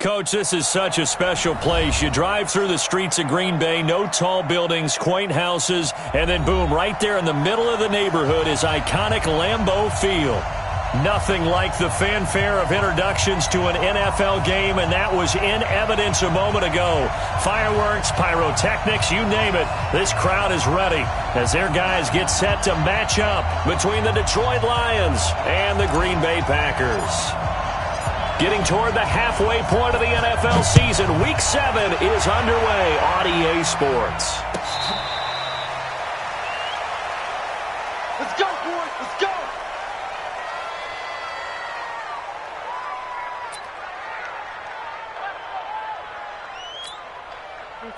Coach, this is such a special place. You drive through the streets of Green Bay, no tall buildings, quaint houses, and then boom, right there in the middle of the neighborhood is iconic Lambeau Field. Nothing like the fanfare of introductions to an NFL game, and that was in evidence a moment ago. Fireworks, pyrotechnics, you name it. This crowd is ready as their guys get set to match up between the Detroit Lions and the Green Bay Packers. Getting toward the halfway point of the NFL season, Week 7 is underway on EA Sports. Let's go, boys. Let's go.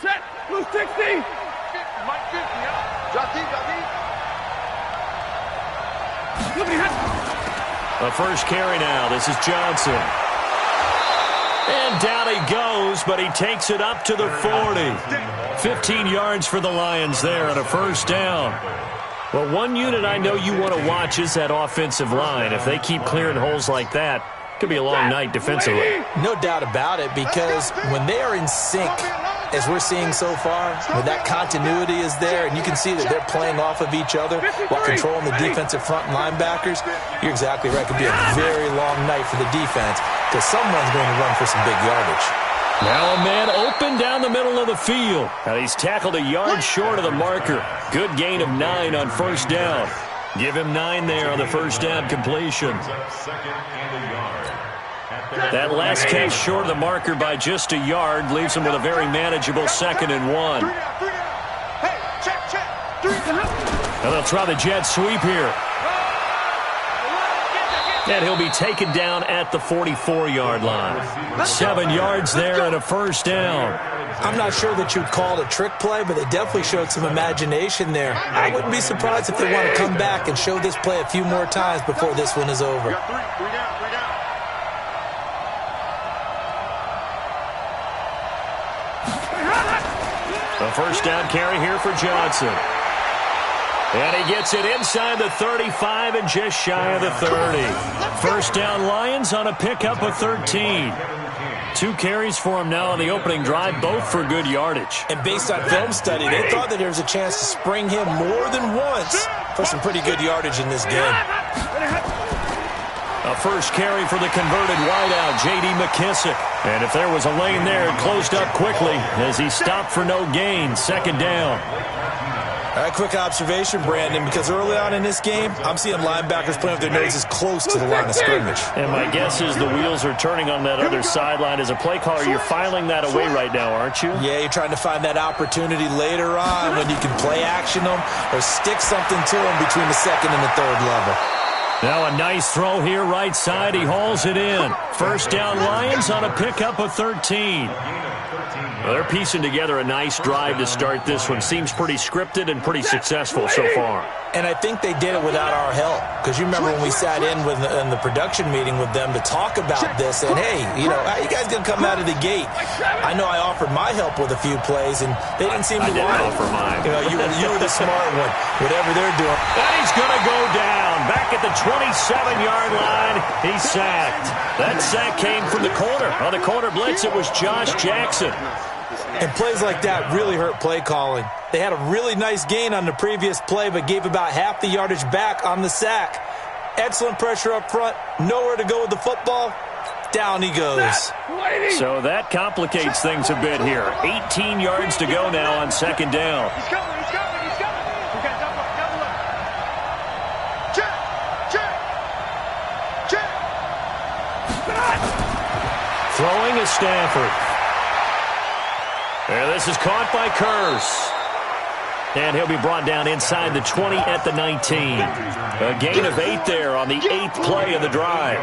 Set. Blue 60. Mike 50, yeah. Drop deep. The first carry now. This is Johnson. And down he goes, but he takes it up to the 40. 15 yards for the Lions there on a first down. Well, one unit I know you want to watch is that offensive line. If they keep clearing holes like that, it could be a long night defensively. No doubt about it, because when they are in sync, as we're seeing so far, when that continuity is there and you can see that they're playing off of each other while controlling the defensive front and linebackers, you're exactly right. It could be a very long night for the defense because someone's going to run for some big yardage. Now a man open down the middle of the field. And he's tackled a yard short of the marker. Good gain of 9 on first down. Give him 9 there on the first down completion. That last catch short of the marker by just a yard leaves him with a very manageable 2nd and 1. And they'll try the jet sweep here. And he'll be taken down at the 44-yard line. 7 yards there and a first down. I'm not sure that you'd call it a trick play, but they definitely showed some imagination there. I wouldn't be surprised if they want to come back and show this play a few more times before this one is over. A first down carry here for Johnson. And he gets it inside the 35 and just shy of the 30. First down Lions on a pickup of 13. 2 carries for him now on the opening drive, both for good yardage. And based on film study, they thought that there was a chance to spring him more than once for some pretty good yardage in this game. A first carry for the converted wideout, J.D. McKissick. And if there was a lane there, it closed up quickly as he stopped for no gain. 2nd down. All right, quick observation, Brandon, because early on in this game, I'm seeing linebackers playing with their noses close to the line of scrimmage. And my guess is the wheels are turning on that other sideline. As a play caller, you're filing that away right now, aren't you? Yeah, you're trying to find that opportunity later on when you can play action them or stick something to them between the 2nd and the 3rd level. Now a nice throw here right side. He hauls it in. First down Lions on a pickup of 13. Well, they're piecing together a nice drive to start this one. Seems pretty scripted and pretty successful so far. And I think they did it without our help. Because you remember when we sat in the production meeting with them to talk about this, and hey, you know, how you guys going to come out of the gate? I know I offered my help with a few plays, and they didn't seem to want it. I didn't offer mine. You know, you were the smart one. Whatever they're doing. And he's going to go down. Back at the 27-yard line, he's sacked. That sack came from the corner. On the corner blitz, it was Josh Jackson. And plays like that really hurt play calling. They had a really nice gain on the previous play, but gave about half the yardage back on the sack. Excellent pressure up front. Nowhere to go with the football. Down he goes. So that complicates things a bit here. 18 yards to go now on 2nd down. He's coming. We got double up. Check. Throwing is Stafford. And this is caught by Curse. And he'll be brought down inside the 20 at the 19. A gain of 8 there on the 8th play of the drive.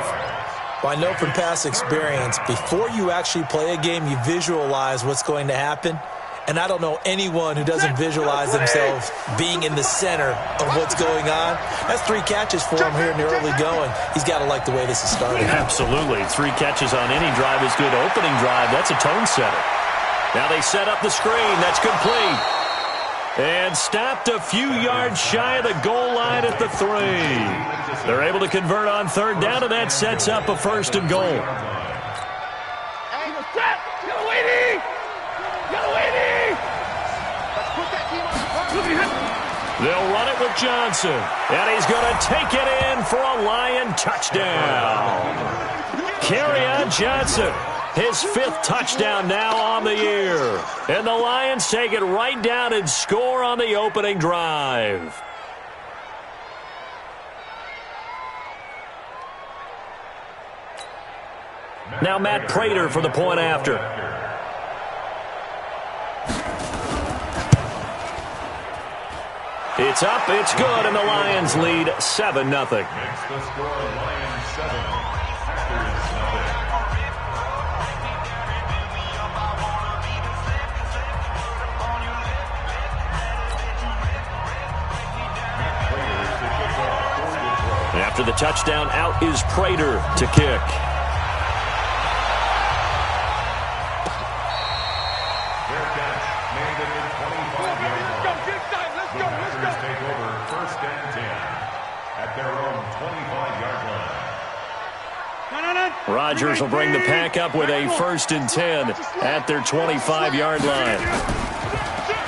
Well, I know from past experience, before you actually play a game, you visualize what's going to happen. And I don't know anyone who doesn't visualize themselves being in the center of what's going on. That's 3 catches for him here in the early going. He's got to like the way this is starting. Absolutely. 3 catches on any drive is good. Opening drive, that's a tone setter. Now they set up the screen. That's complete. And stopped a few yards shy of the goal line at the 3. They're able to convert on 3rd down, and that sets up a 1st and goal. They'll run it with Johnson. And he's going to take it in for a Lion touchdown. Kerryon Johnson, his 5th touchdown now on the year. And the Lions take it right down and score on the opening drive. Now Matt Prater for the point after. It's up, it's good, and the Lions lead 7-0. Makes the score Lions 7, Packers 0. After the touchdown, out is Prater to kick. Rodgers will bring the pack up with a 1st and 10 at their 25-yard line.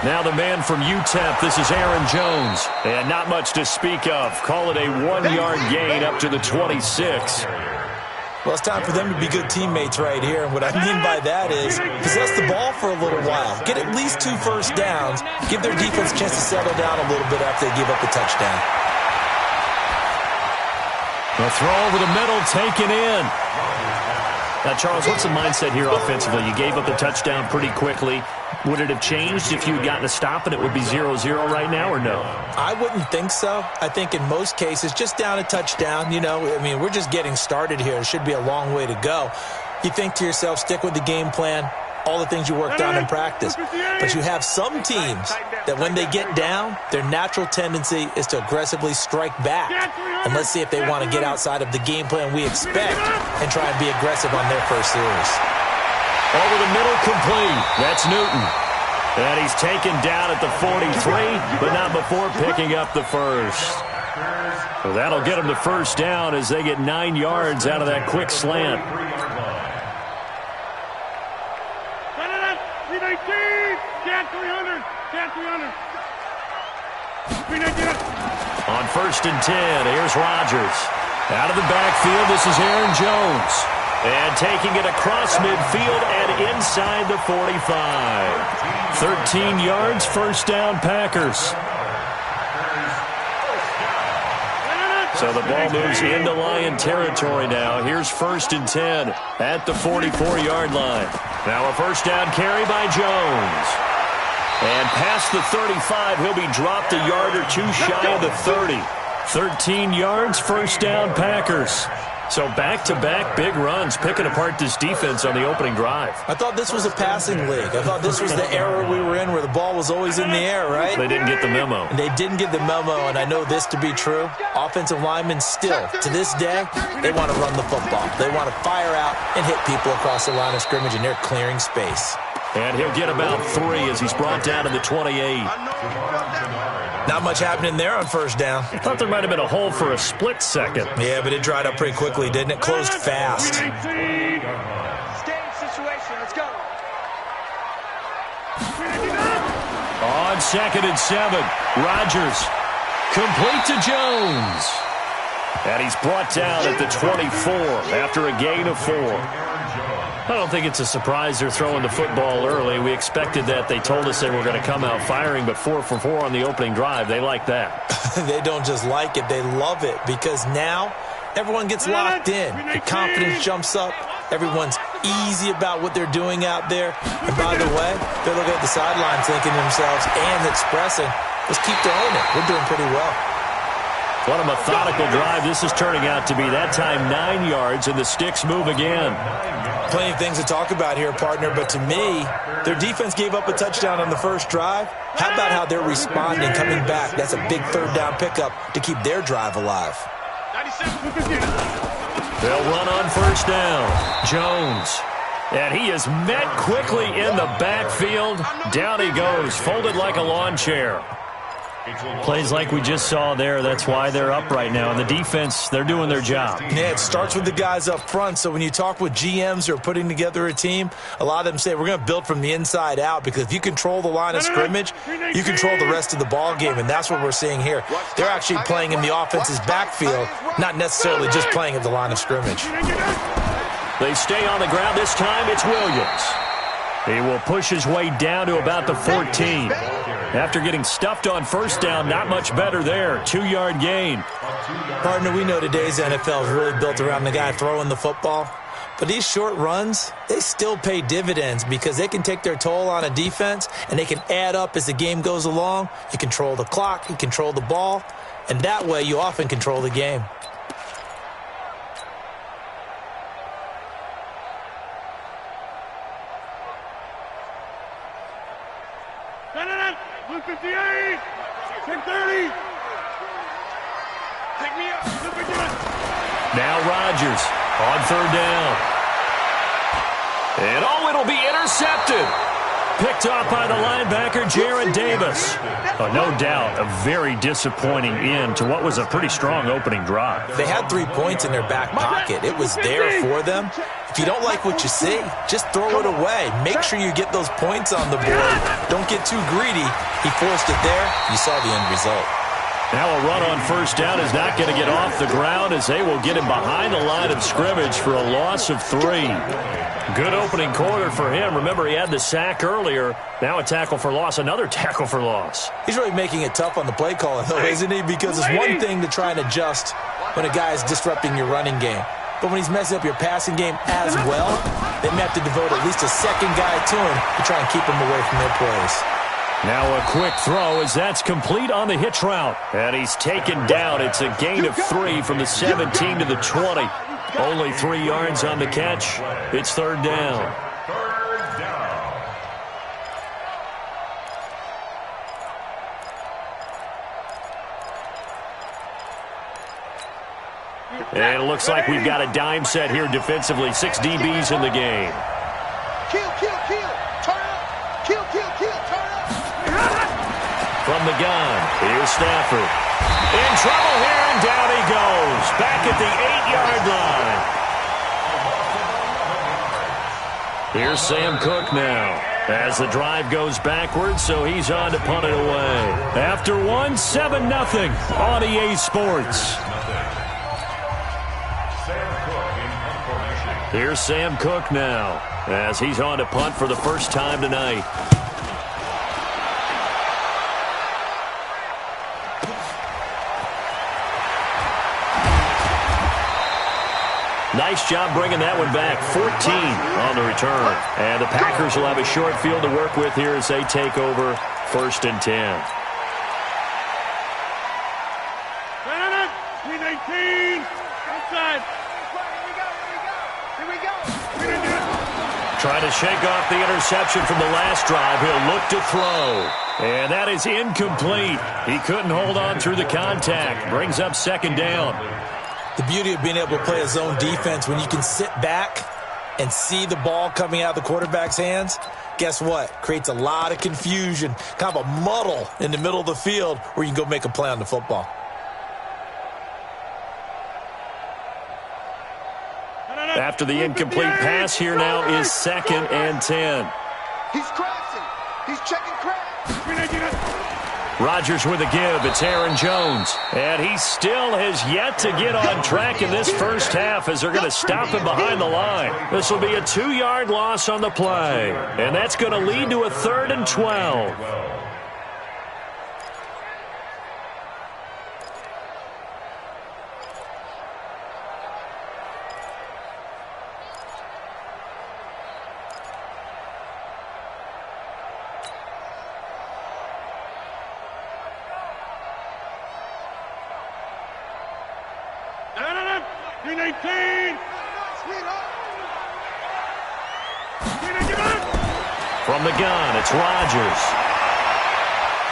Now the man from UTEP, this is Aaron Jones. And not much to speak of. Call it a 1-yard gain up to the 26. Well, it's time for them to be good teammates right here. And what I mean by that is possess the ball for a little while. Get at least 2 first downs. Give their defense a chance to settle down a little bit after they give up the touchdown. The throw over the middle, taken in. Now, Charles, what's the mindset here offensively? You gave up the touchdown pretty quickly. Would it have changed if you had gotten a stop and it would be 0-0 right now, or no? I wouldn't think so. I think in most cases, just down a touchdown, you know, I mean, we're just getting started here. It should be a long way to go. You think to yourself, stick with the game plan, all the things you worked on in practice. But you have some teams that when they get down, their natural tendency is to aggressively strike back. And let's see if they want to get outside of the game plan we expect and try and be aggressive on their first series. Over the middle, complete. That's Newton. And he's taken down at the 43, but not before picking up the first. So that'll get them the first down as they get 9 yards out of that quick slant. On 1st and 10, here's Rodgers. Out of the backfield, this is Aaron Jones. And taking it across midfield and inside the 45. 13 yards, first down, Packers. So the ball moves into Lion territory now. Here's 1st and 10 at the 44-yard line. Now a first down carry by Jones. And past the 35, he'll be dropped a yard or 2 shy of the 30. 13 yards, first down, Packers. So back-to-back big runs, picking apart this defense on the opening drive. I thought this was a passing league. I thought this was the era we were in where the ball was always in the air, right? They didn't get the memo. And they didn't get the memo, and I know this to be true. Offensive linemen still, to this day, they want to run the football. They want to fire out and hit people across the line of scrimmage, and they're clearing space. And he'll get about 3 as he's brought down to the 28. Not much happening there on first down. I thought there might have been a hole for a split second. Yeah, but it dried up pretty quickly, didn't it? Closed fast. Game situation, let's go. On 2nd and 7, Rodgers complete to Jones. And he's brought down at the 24 after a gain of 4. I don't think it's a surprise they're throwing the football early. We expected that. They told us they were going to come out firing, but 4 for 4 on the opening drive. They like that. They don't just like it. They love it because now everyone gets locked in. The confidence jumps up. Everyone's easy about what they're doing out there. And by the way, they're looking at the sidelines thinking to themselves and expressing, let's keep throwing it. We're doing pretty well. What a methodical drive this is turning out to be. That time 9 yards, and the sticks move again. Plenty of things to talk about here, partner, but to me, their defense gave up a touchdown on the first drive. How about how they're responding, coming back? That's a big third down pickup to keep their drive alive. They'll run on first down. Jones. And he is met quickly in the backfield. Down he goes, folded like a lawn chair. Plays like we just saw there, that's why they're up right now. And the defense, they're doing their job. Yeah, it starts with the guys up front. So when you talk with GMs who are putting together a team, a lot of them say we're going to build from the inside out, because if you control the line of scrimmage, you control the rest of the ball game, and that's what we're seeing here. They're actually playing in the offense's backfield, not necessarily just playing at the line of scrimmage. They stay on the ground. This time it's Williams. He will push his way down to about the 14. After getting stuffed on first down, not much better there. 2-yard gain. Partner, we know today's NFL is really built around the guy throwing the football. But these short runs, they still pay dividends, because they can take their toll on a defense, and they can add up as the game goes along. You control the clock, you control the ball, and that way you often control the game. Blue 58, 1030. Take me up. Now Rodgers on third down. And it'll be intercepted. Picked off by the linebacker, Jarrad Davis. No doubt, a very disappointing end to what was a pretty strong opening drive. They had 3 points in their back pocket. It was there for them. If you don't like what you see, just throw it away. Make sure you get those points on the board. Don't get too greedy. He forced it there. You saw the end result. Now a run on first down is not going to get off the ground, as they will get him behind the line of scrimmage for a loss of 3. Good opening quarter for him. Remember, he had the sack earlier. Now a tackle for loss, another tackle for loss. He's really making it tough on the play call, though, isn't he? Because it's one thing to try and adjust when a guy is disrupting your running game. But when he's messing up your passing game as well, they may have to devote at least a second guy to him to try and keep him away from their plays. Now a quick throw as that's complete on the hitch route. And he's taken down. It's a gain of 3 from the 17 to the 20. Only 3 yards on the catch. It's third down. And it looks like we've got a dime set here defensively. 6 DBs in the game. Kill, kill, kill. Turn up. Kill, kill, kill. Turn up. From the gun, here's Stafford. In trouble here, and down he goes. Back at the 8-yard line. Here's Sam Cook now, as the drive goes backwards, so he's on to punt it away. After 1, 7-0 on EA Sports. Here's Sam Cook now, as he's on to punt for the first time tonight. Nice job bringing that one back. 14 on the return. And the Packers will have a short field to work with here as they take over 1st and 10. 319. Outside. Here we go. Trying to shake off the interception from the last drive. He'll look to throw. And that is incomplete. He couldn't hold on through the contact. Brings up 2nd down. The beauty of being able to play a zone defense, when you can sit back and see the ball coming out of the quarterback's hands, guess what? Creates a lot of confusion, kind of a muddle in the middle of the field where you can go make a play on the football. After the incomplete pass, here now is 2nd and 10. He's crashing. He's checking crash. Rodgers with a give. It's Aaron Jones. And he still has yet to get on track in this first half, as they're going to stop him behind the line. This will be a 2-yard loss on the play. And that's going to lead to a 3rd and 12. From the gun, it's Rodgers.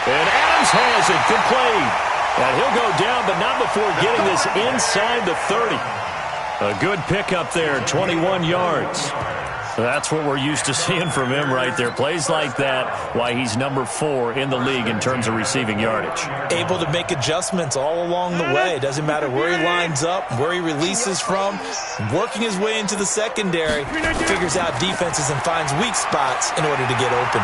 And Adams has it complete. And he'll go down, but not before getting this inside the 30. A good pickup there, 21 yards. That's what we're used to seeing from him right there. Plays like that, why he's number 4 in the league in terms of receiving yardage. Able to make adjustments all along the way. Doesn't matter where he lines up, where he releases from. Working his way into the secondary, figures out defenses and finds weak spots in order to get open.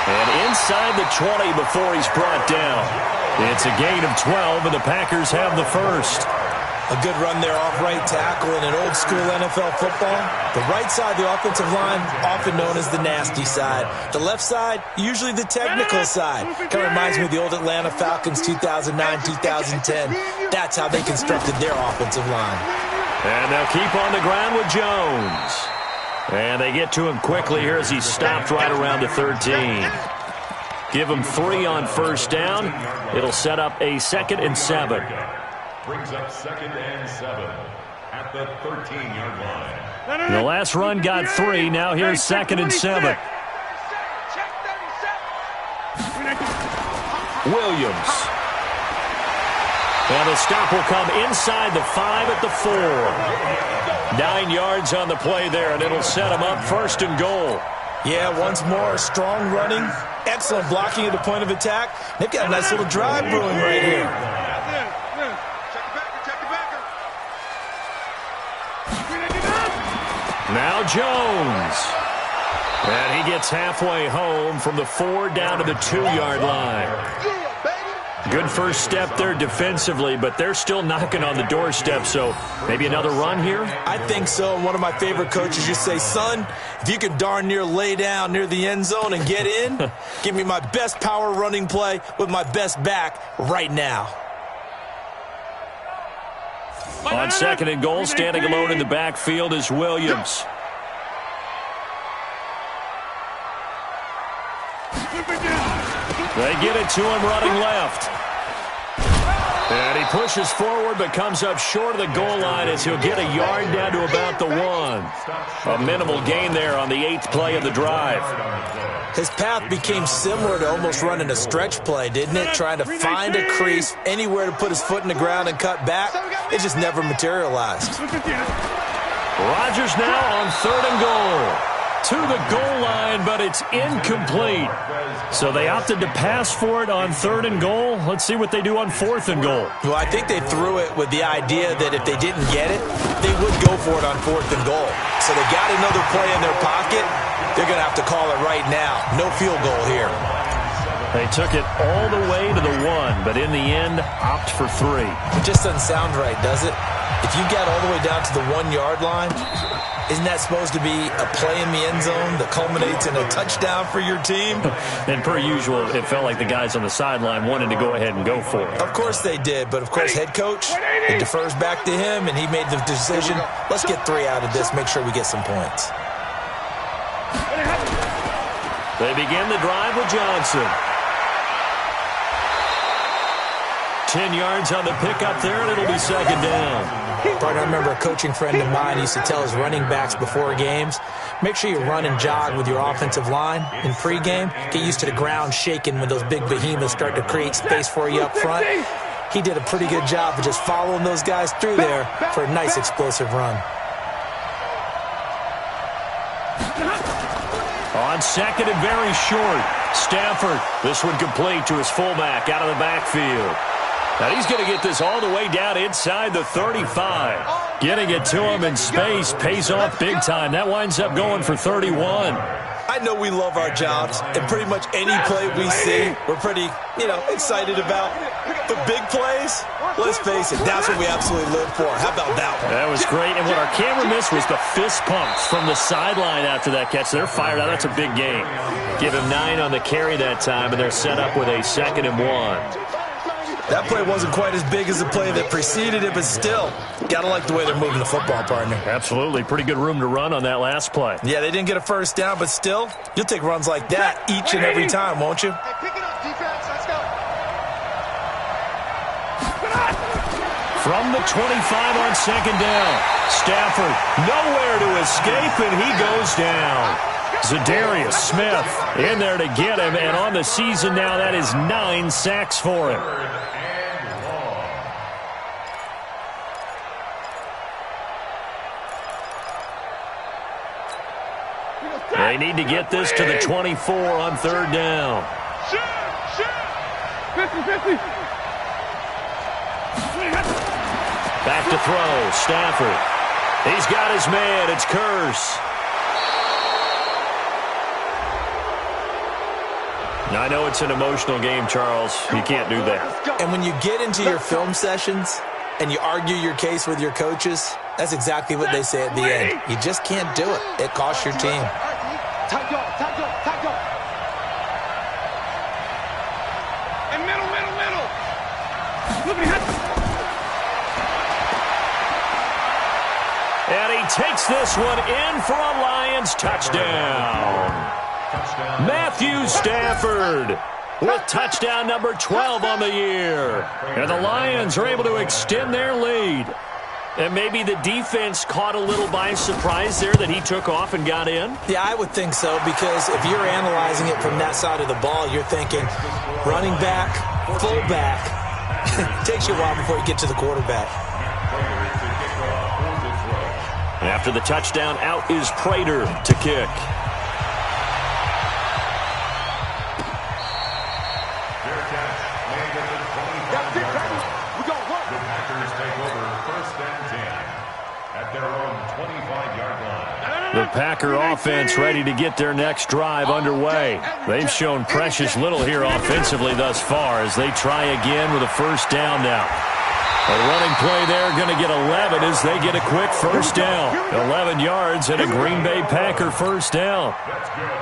And inside the 20 before he's brought down. It's a gain of 12, and the Packers have the first. A good run there off right tackle in an old-school NFL football. The right side of the offensive line, often known as the nasty side. The left side, usually the technical side. Kind of reminds me of the old Atlanta Falcons 2009-2010. That's how they constructed their offensive line. And they'll keep on the ground with Jones. And they get to him quickly here as he's stopped right around the 13. Give him 3 on first down. It'll set up a 2nd and 7. Brings up 2nd and 7 at the 13-yard line. The last run got 3. Now here's 2nd and 7. Williams. And the stop will come inside the 5 at the 4. 9 yards on the play there, and it'll set him up 1st and goal. Yeah, once more, strong running, excellent blocking at the point of attack. They've got a nice little drive brewing right here. Now Jones. And he gets halfway home from the 4 down to the 2-yard line. Good first step there defensively, but they're still knocking on the doorstep, so maybe another run here? I think so. One of my favorite coaches used to say, son, if you can darn near lay down near the end zone and get in, give me my best power running play with my best back right now. On 2nd and goal, standing alone in the backfield is Williams. They get it to him running left. And he pushes forward but comes up short of the goal line as he'll get a yard down to about the 1. A minimal gain there on the 8th play of the drive. His path became similar to almost running a stretch play, didn't it? Trying to find a crease, anywhere to put his foot in the ground and cut back. It just never materialized. Rodgers now on 3rd and goal. To the goal line, but it's incomplete. So they opted to pass for it on 3rd and goal. Let's see what they do on 4th and goal. Well, I think they threw it with the idea that if they didn't get it, they would go for it on 4th and goal. So they got another play in their pocket. They're going to have to call it right now. No field goal here. They took it all the way to the 1, but in the end, opt for 3. It just doesn't sound right, does it? If you get all the way down to the 1-yard line, isn't that supposed to be a play in the end zone that culminates in a touchdown for your team? And per usual, it felt like the guys on the sideline wanted to go ahead and go for it. Of course they did, but of course head coach, it defers back to him, and he made the decision, let's get 3 out of this, make sure we get some points. They begin the drive with Johnson. 10 yards on the pickup there, and it'll be 2nd down. Partner, I remember a coaching friend of mine used to tell his running backs before games, make sure you run and jog with your offensive line in pregame. Get used to the ground shaking when those big behemoths start to create space for you up front. He did a pretty good job of just following those guys through there for a nice explosive run. On 2nd and very short, Stafford. This one complete to his fullback out of the backfield. Now he's going to get this all the way down inside the 35. Getting it to him in space pays off big time. That winds up going for 31. I know we love our jobs, and pretty much any play we see, we're pretty, excited about. But big plays, let's face it, that's what we absolutely live for. How about that one? That was great, and what our camera missed was the fist pumps from the sideline after that catch. They're fired out. That's a big game. Give him 9 on the carry that time, and they're set up with a 2nd and 1. That play wasn't quite as big as the play that preceded it, but still, got to like the way they're moving the football, partner. Absolutely. Pretty good room to run on that last play. Yeah, they didn't get a first down, but still, you'll take runs like that each and every time, won't you? Hey, pick it up, defense. Let's go. From the 25 on 2nd down, Stafford nowhere to escape, and he goes down. Zadarius Smith in there to get him, and on the season now, that is 9 sacks for him. They need to get this to the 24 on third down. 50-50. Back to throw, Stafford. He's got his man, it's Kearse. I know it's an emotional game, Charles. You can't do that. And when you get into your film sessions and you argue your case with your coaches, that's exactly what they say at the end. You just can't do it. It costs your team. And middle. And he takes this one in for a Lions touchdown. Matthew Stafford with touchdown number 12 on the year. And the Lions are able to extend their lead. And maybe the defense caught a little by surprise there that he took off and got in? Yeah, I would think so, because if you're analyzing it from that side of the ball, you're thinking running back, fullback. It takes you a while before you get to the quarterback. After the touchdown, out is Prater to kick. The Packer offense ready to get their next drive underway. They've shown precious little here offensively thus far as they try again with a first down now. A running play there, going to get 11 as they get a quick first down. 11 yards and a Green Bay Packer first down.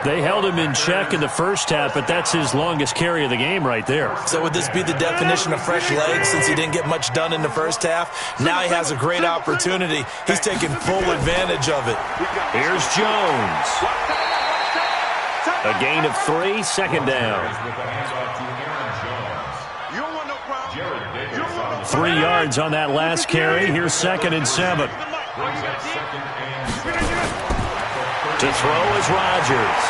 They held him in check in the first half, but that's his longest carry of the game right there. So would this be the definition of fresh legs since he didn't get much done in the first half? Now he has a great opportunity. He's taking full advantage of it. Here's Jones. A gain of 3, second down. 3 yards on that last carry. Here's 2nd and 7. To throw is Rodgers.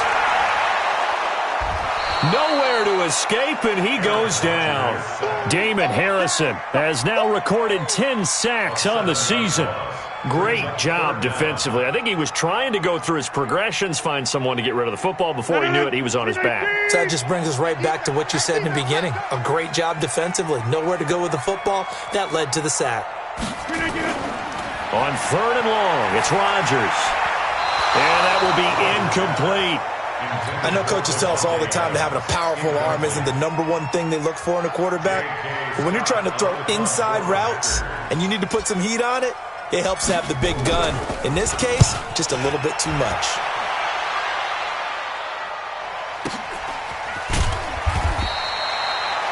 Nowhere to escape, and he goes down. Damon Harrison has now recorded 10 sacks on the season. Great job defensively. I think he was trying to go through his progressions, find someone to get rid of the football. Before he knew it, he was on his back. So that just brings us right back to what you said in the beginning. A great job defensively. Nowhere to go with the football. That led to the sack. On 3rd and long, it's Rodgers. And that will be incomplete. I know coaches tell us all the time that having a powerful arm isn't the #1 thing they look for in a quarterback. But when you're trying to throw inside routes and you need to put some heat on it, it helps to have the big gun. In this case, just a little bit too much.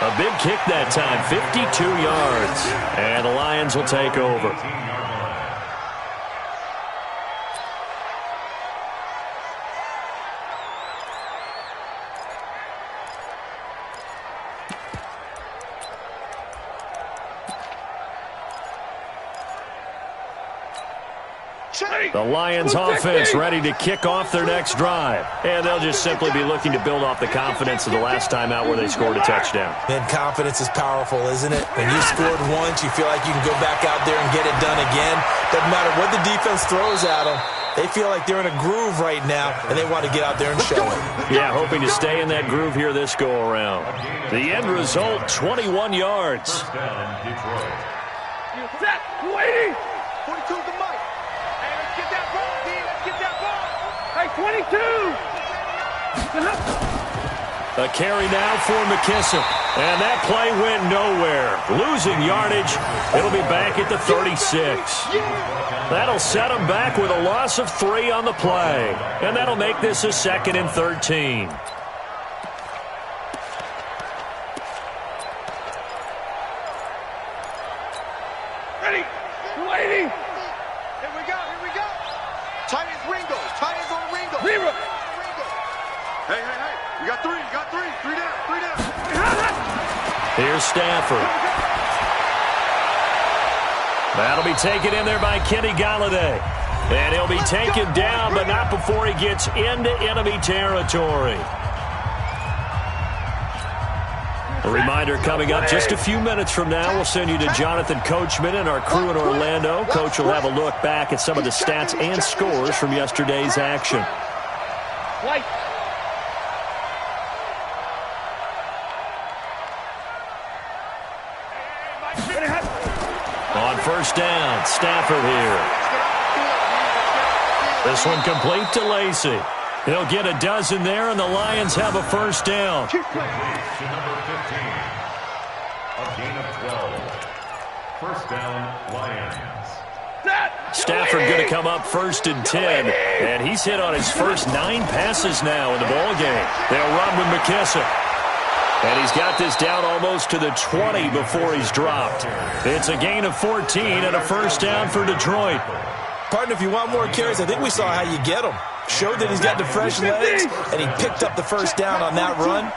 A big kick that time, 52 yards. And the Lions will take over. The Lions offense ready to kick off their next drive. And they'll just simply be looking to build off the confidence of the last time out where they scored a touchdown. And confidence is powerful, isn't it? When you scored once, you feel like you can go back out there and get it done again. Doesn't matter what the defense throws at them. They feel like they're in a groove right now, and they want to get out there and show it. Yeah, hoping to stay in that groove here this go-around. The end result, 21 yards. Set, waiting. 42's the mic. Hey, let's get that ball, D. Let's get that ball. Hey, 22. A carry now for McKissick. And that play went nowhere. Losing yardage. It'll be back at the 36. That'll set them back with a loss of 3 on the play. And that'll make this a 2nd and 13. Ready. Waiting. Here we go. Tight as Ringo. Tight as on Ringo. Ringo. Hey. You got 3. 3 down. Here's Stafford. That'll be taken in there by Kenny Golladay. And he'll be taken down, but not before he gets into enemy territory. A reminder coming up just a few minutes from now, we'll send you to Jonathan Coachman and our crew in Orlando. Coach will have a look back at some of the stats and scores from yesterday's action. White. On first down, Stafford here. This one complete to Lacy. He'll get a dozen there, and the Lions have a first down. To number 15. A gain of 12. First down, Lions. Stafford going to come up first and 10, and he's hit on his first 9 passes now in the ball game. They'll run with McKissick. And he's got this down almost to the 20 before he's dropped. It's a gain of 14 and a first down for Detroit. Partner, if you want more carries, I think we saw how you get him. Showed that he's got the fresh legs, and he picked up the first down on that run.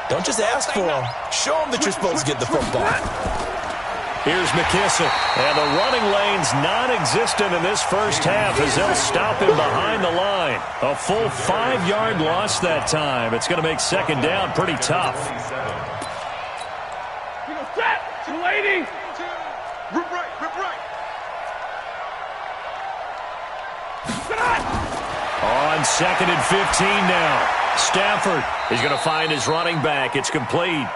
Don't just ask for him. Show him that you're supposed to get the football. Here's McKissick, and the running lane's non-existent in this first half as they'll stop him behind the line. A full 5-yard loss that time. It's going to make second down pretty tough. Lady. Rip right. On second and 15 now. Stafford is going to find his running back. It's complete.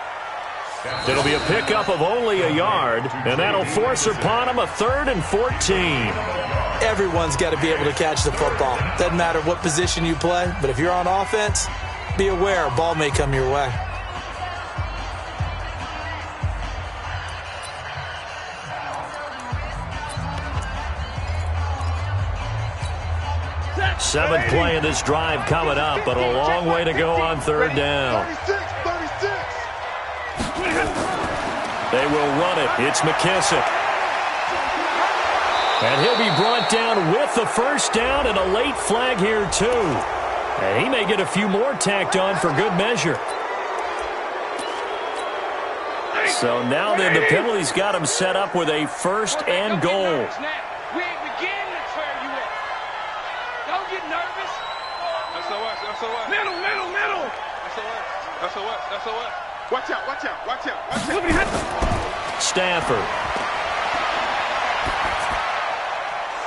It'll be a pickup of only a yard, and that'll force upon him a 3rd and 14. Everyone's got to be able to catch the football. Doesn't matter what position you play, but if you're on offense, be aware a ball may come your way. Seventh play of this drive coming up, but a long way to go on third down. 36. They will run it. It's McKissick. And he'll be brought down with the first down and a late flag here, too. And he may get a few more tacked on for good measure. So now then, the penalty's got him set up with a first and goal. We ain't beginning to tear you up. Don't get nervous. SOS. Middle. SOS. Watch out. Stafford.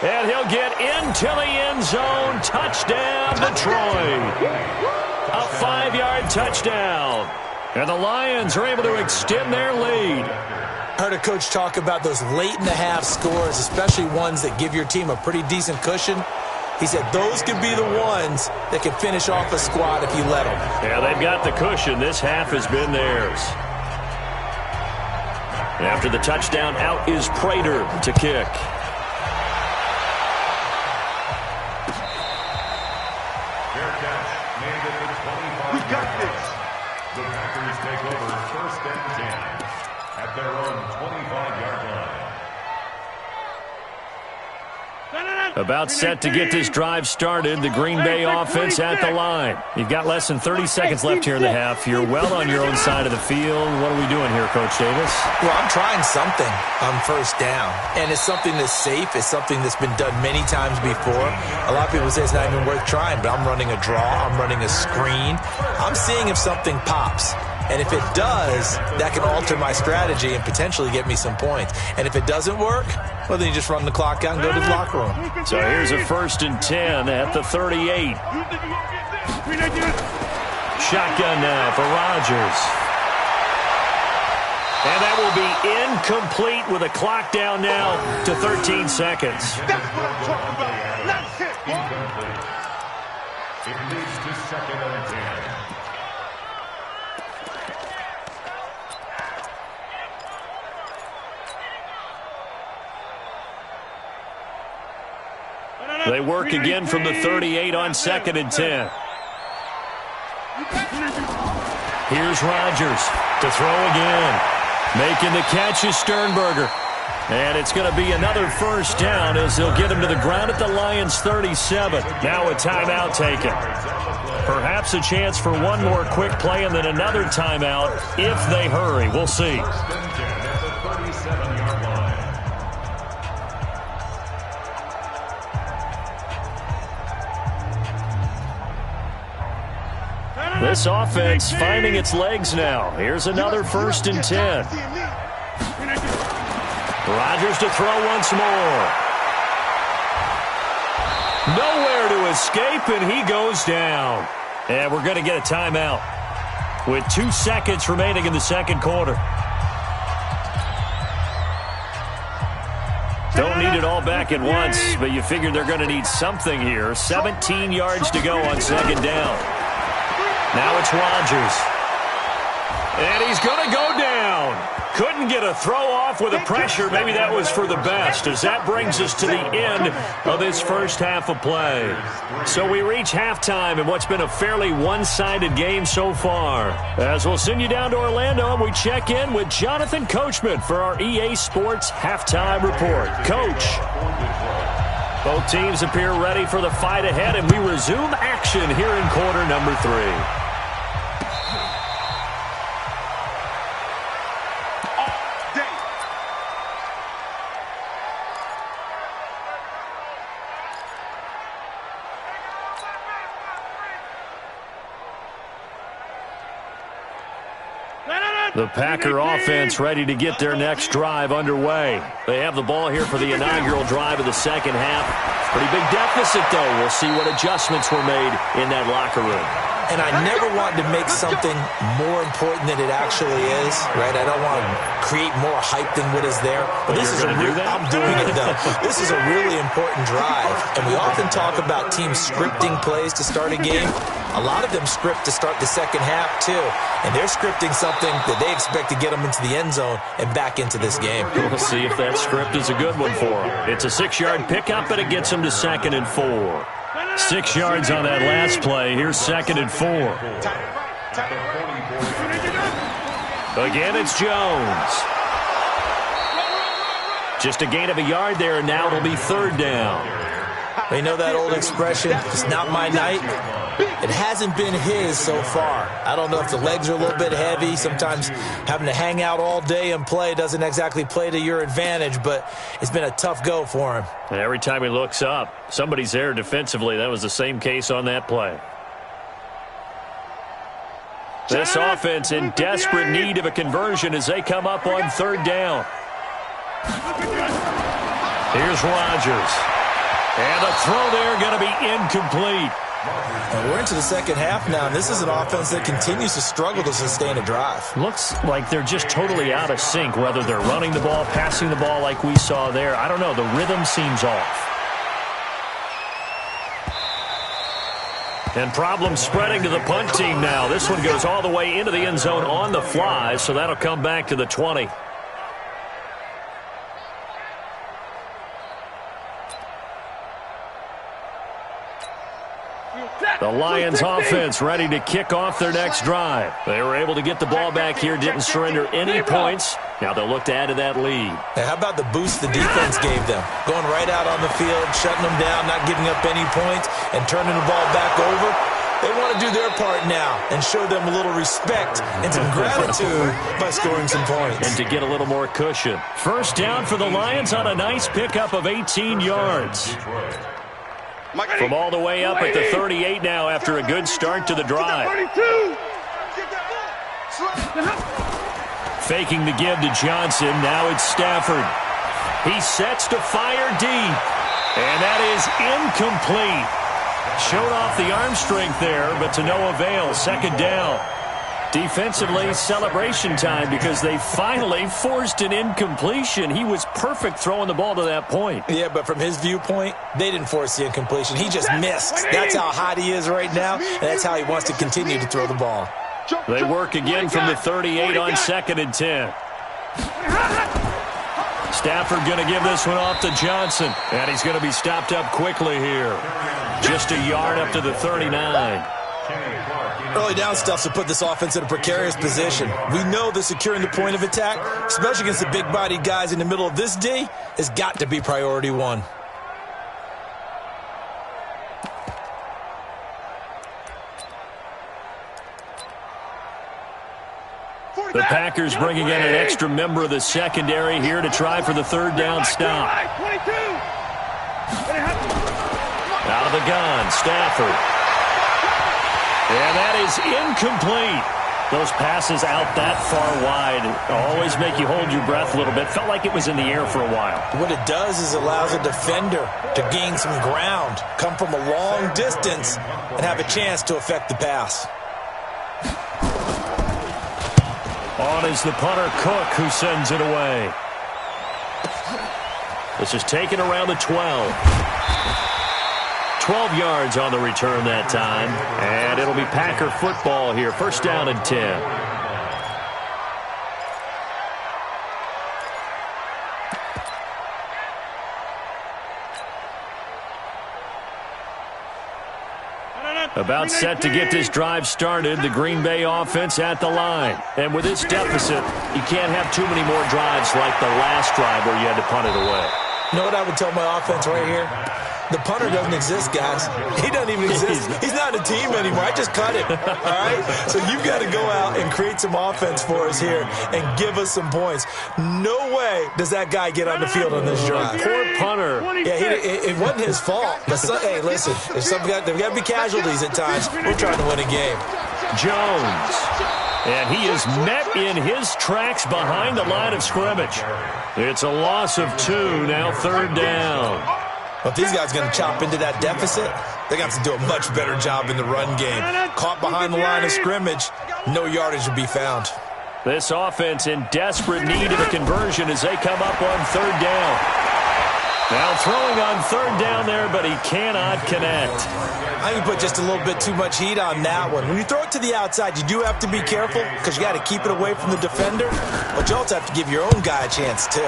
And he'll get into the end zone. Touchdown, Detroit. A 5-yard touchdown. And the Lions are able to extend their lead. Heard a coach talk about those late-in-the-half scores, especially ones that give your team a pretty decent cushion. He said those could be the ones that can finish off a squad if you let them. Yeah, they've got the cushion. This half has been theirs. After the touchdown, out is Prater to kick. Fair catch made at the 25. We got this. The Packers take over first and 10 at their own 25-yard line. About set to get this drive started. The Green Bay offense at the line. You've got less than 30 seconds left here in the half. You're well on your own side of the field. What are we doing here, Coach Davis? Well, I'm trying something on first down, and it's something that's safe. It's something that's been done many times before. A lot of people say it's not even worth trying, but I'm running a draw. I'm running a screen. I'm seeing if something pops. And if it does, that can alter my strategy and potentially get me some points. And if it doesn't work, well, then you just run the clock out and go to the locker room. So here's a first and 10 at the 38. Shotgun now for Rodgers. And that will be incomplete with a clock down now to 13 seconds. That's what I'm talking about. That's it. Incomplete. It leads to second and 10. They work again from the 38 on second and 10. Here's Rodgers to throw again. Making the catch is Sternberger. And it's going to be another first down as they'll get him to the ground at the Lions' 37. Now a timeout taken. Perhaps a chance for one more quick play and then another timeout if they hurry. We'll see. This offense finding its legs now. Here's another first and 10. Rodgers to throw once more. Nowhere to escape, and he goes down. And we're going to get a timeout with 2 seconds remaining in the second quarter. Don't need it all back at once, but you figure they're going to need something here. 17 yards to go on second down. Now it's Rodgers. And he's going to go down. Couldn't get a throw off with the pressure. Maybe that was for the best, as that brings us to the end of this first half of play. So we reach halftime in what's been a fairly one-sided game so far. As we'll send you down to Orlando, and we check in with Jonathan Coachman for our EA Sports Halftime Report. Coach. Both teams appear ready for the fight ahead, and we resume action here in quarter number 3. The Packer offense ready to get their next drive underway. They have the ball here for the inaugural drive of the second half. Pretty big deficit, though. We'll see what adjustments were made in that locker room. And I never wanted to make something more important than it actually is, right? I don't want to create more hype than what is there. But this is I'm doing it, though. This is a really important drive. And we often talk about teams scripting plays to start a game. A lot of them script to start the second half, too. And they're scripting something that they expect to get them into the end zone and back into this game. We'll see if that script is a good one for them. It's a 6-yard pickup, and it gets them to 2nd and 4. 6 yards on that last play. Here's 2nd and 4. Again, it's Jones. Just a gain of a yard there, and now it'll be 3rd down. You know that old expression, it's not my night? It hasn't been his so far. I don't know if the legs are a little bit heavy. Sometimes having to hang out all day and play doesn't exactly play to your advantage, but it's been a tough go for him. And every time he looks up, somebody's there defensively. That was the same case on that play. This offense in desperate need of a conversion as they come up on 3rd down. Here's Rodgers. And a throw there going to be incomplete. And we're into the second half now, and this is an offense that continues to struggle to sustain a drive. Looks like they're just totally out of sync, whether they're running the ball, passing the ball like we saw there. I don't know. The rhythm seems off. And problems spreading to the punt team now. This one goes all the way into the end zone on the fly, so that'll come back to the 20. The Lions offense ready to kick off their next drive. They were able to get the ball back here, didn't surrender any points. Now they'll look to add to that lead. Hey, how about the boost the defense gave them? Going right out on the field, shutting them down, not giving up any points, and turning the ball back over. They want to do their part now and show them a little respect and some gratitude by scoring some points. And to get a little more cushion. First down for the Lions on a nice pickup of 18 yards. From all the way up at the 38 now after a good start to the drive. Faking the give to Johnson. Now it's Stafford. He sets to fire deep. And that is incomplete. Showed off the arm strength there, but to no avail. 2nd down. Defensively, celebration time because they finally forced an incompletion. He was perfect throwing the ball to that point. Yeah, but from his viewpoint, they didn't force the incompletion. He just missed. That's how hot he is right now, and that's how he wants to continue to throw the ball. They work again from the 38 on 2nd and 10. Stafford going to give this one off to Johnson, and he's going to be stopped up quickly here. Just a yard up to the 39. Early down stuff to put this offense in a precarious position. We know that securing the point of attack, especially against the big-bodied guys in the middle of this D, has got to be priority one. The Packers bringing in an extra member of the secondary here to try for the 3rd down stop. Out of the gun, Stafford. And that is incomplete. Those passes out that far wide always make you hold your breath a little bit. Felt like it was in the air for a while. What it does is it allows a defender to gain some ground, come from a long distance, and have a chance to affect the pass. On is the punter, Cook, who sends it away. This is taken around the 12. 12 yards on the return that time. And it'll be Packer football here. First down and 10. About set to get this drive started, the Green Bay offense at the line. And with this deficit, you can't have too many more drives like the last drive where you had to punt it away. You know what I would tell my offense right here? The punter doesn't exist, guys. He doesn't even exist. He's not a team anymore. I just cut him, all right? So you've got to go out and create some offense for us here and give us some points. No way does that guy get on the field on this drive. Poor punter. Yeah, it wasn't his fault. But hey, listen, if there's got to be casualties at times. We're trying to win a game. Jones. And he is met in his tracks behind the line of scrimmage. It's a loss of 2, now third down. Well, if these guys are going to chop into that deficit, they're going to have to do a much better job in the run game. Caught behind the line of scrimmage, no yardage will be found. This offense in desperate need of a conversion as they come up on third down. Now throwing on third down there, but he cannot connect. I think you put just a little bit too much heat on that one. When you throw it to the outside, you do have to be careful because you got to keep it away from the defender, but you also have to give your own guy a chance too.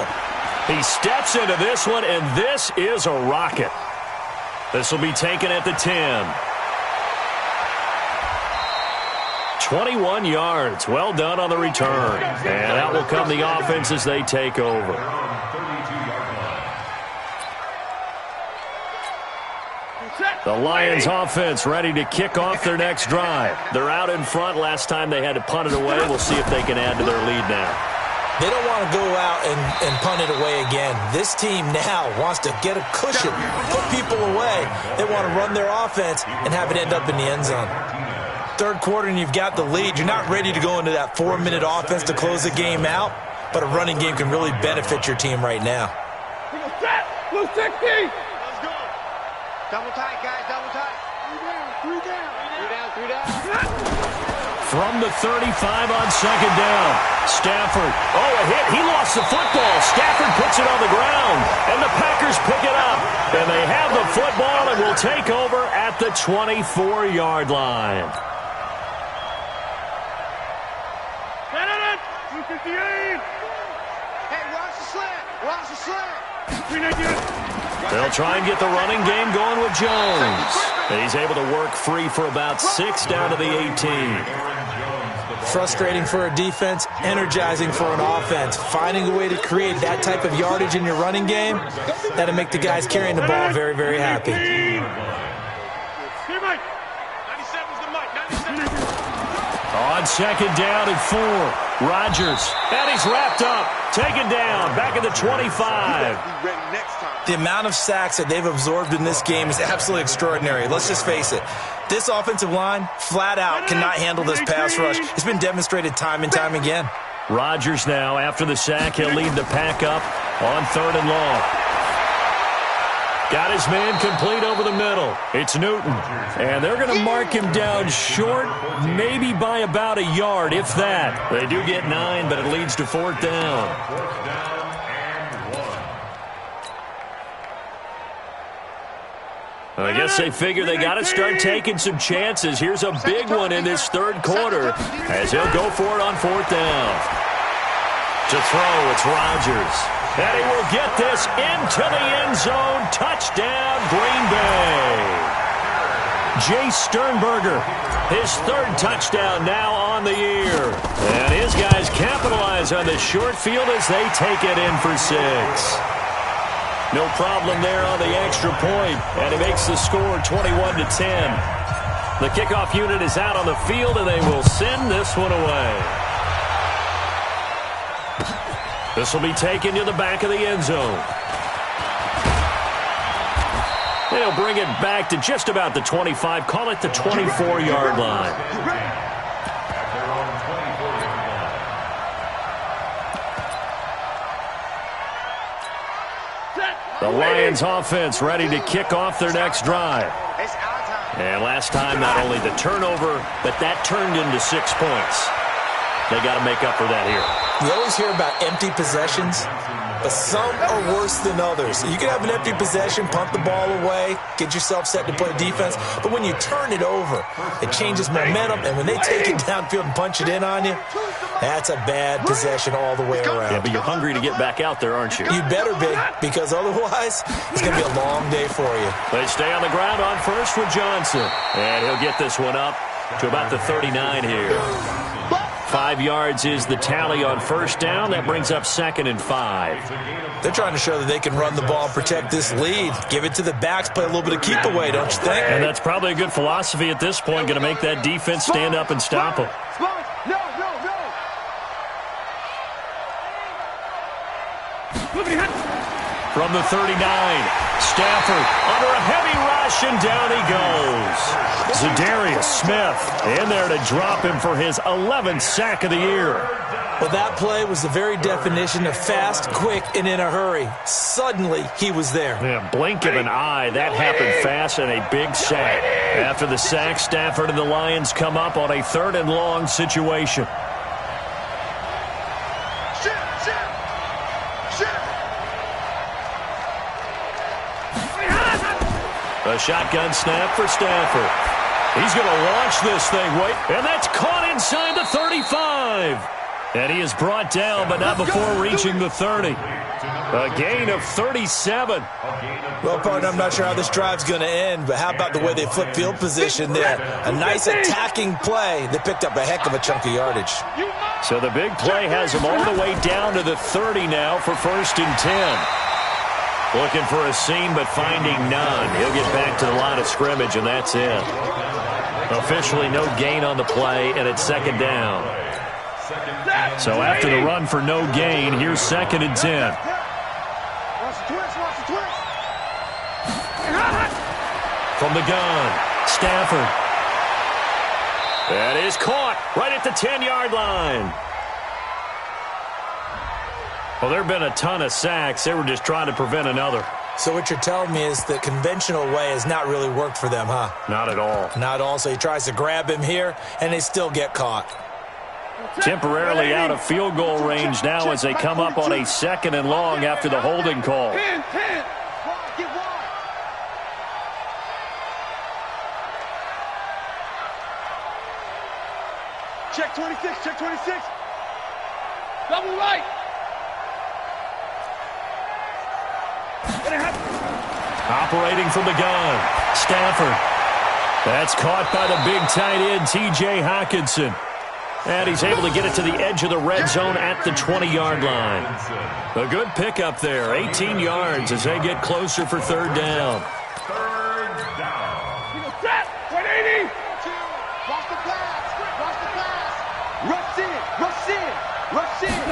He steps into this one, and this is a rocket. This will be taken at the 10. 21 yards. Well done on the return. And out will come the offense as they take over. The Lions offense ready to kick off their next drive. They're out in front. Last time they had to punt it away. We'll see if they can add to their lead now. They don't want to go out and punt it away again. This team now wants to get a cushion, put people away. They want to run their offense and have it end up in the end zone. Third quarter and you've got the lead. You're not ready to go into that 4-minute offense to close the game out, but a running game can really benefit your team right now. Blue 60! Let's go. Double tight, guys, double tight. Three down. From the 35 on second down. Stafford. Oh, a hit. He lost the football. Stafford puts it on the ground. And the Packers pick it up. And they have the football and will take over at the 24-yard line. 258. Hey, watch the slant. Watch the slant. They'll try and get the running game going with Jones. He's able to work free for about 6 down to the 18. Frustrating for a defense, energizing for an offense. Finding a way to create that type of yardage in your running game, that'll make the guys carrying the ball very, very happy. On second down and 4, Rodgers. And he's wrapped up. Taken down. Back at the 25. The amount of sacks that they've absorbed in this game is absolutely extraordinary. Let's just face it. This offensive line, flat out, cannot handle this pass rush. It's been demonstrated time and time again. Rodgers now, after the sack, he'll lead the pack up on third and long. Got his man complete over the middle. It's Newton. And they're going to mark him down short, maybe by about a yard, if that. They do get 9, but it leads to fourth down. I guess they figure they got to start taking some chances. Here's a big one in this third quarter as he'll go for it on fourth down. To throw, it's Rodgers. And he will get this into the end zone. Touchdown, Green Bay. Jace Sternberger, his third touchdown now on the year. And his guys capitalize on the short field as they take it in for 6. No problem there on the extra point, and it makes the score 21-10. The kickoff unit is out on the field, and they will send this one away. This will be taken to the back of the end zone. They'll bring it back to just about the 25, call it the 24-yard line. The Lions offense ready to kick off their next drive. And last time, not only the turnover, but that turned into 6 points. They got to make up for that here. You always hear about empty possessions, but some are worse than others. You can have an empty possession, punt the ball away, get yourself set to play defense, but when you turn it over, it changes momentum, and when they take it downfield and punch it in on you, that's a bad possession all the way around. Yeah, but you're hungry to get back out there, aren't you? You better be, because otherwise, it's going to be a long day for you. They stay on the ground on first with Johnson, and he'll get this one up to about the 39 here. 5 yards is the tally on first down. That brings up 2nd and 5. They're trying to show that they can run the ball and protect this lead. Give it to the backs, play a little bit of keep away, don't you think? And that's probably a good philosophy at this point, going to make that defense stand up and stop them. From the 39, Stafford under a heavy rush, and down he goes. Za'Darius Smith in there to drop him for his 11th sack of the year. Well, that play was the very definition of fast, quick, and in a hurry. Suddenly, he was there. Yeah, blink of an eye. That happened fast, and a big sack. After the sack, Stafford and the Lions come up on a 3rd and long situation. A shotgun snap for Stafford. He's going to launch this thing. And that's caught inside the 35. And he is brought down, but not before reaching the 30. A gain of 37. Well, partner, I'm not sure how this drive's going to end, but how about the way they flip field position there? A nice attacking play. They picked up a heck of a chunk of yardage. So the big play has him all the way down to the 30 now for 1st and 10. Looking for a seam, but finding none. He'll get back to the line of scrimmage, and that's it. Officially no gain on the play, and it's 2nd down. So after the run for no gain, here's 2nd and 10. From the gun, Stafford. That is caught right at the 10-yard line. Well, there have been a ton of sacks. They were just trying to prevent another. So what you're telling me is the conventional way has not really worked for them, huh? Not at all. Not at all. So he tries to grab him here, and they still get caught. Temporarily out of field goal range now as they come up on a 2nd and long after the holding call. Check 26, check 26. Double right. Operating from the gun, Stafford. That's caught by the big tight end, T.J. Hockenson. And he's able to get it to the edge of the red zone at the 20-yard line. A good pickup there, 18 yards as they get closer for 3rd down. 3rd down. 180. Watch the pass. Watch the pass. Rush in. Rush in. Rush in.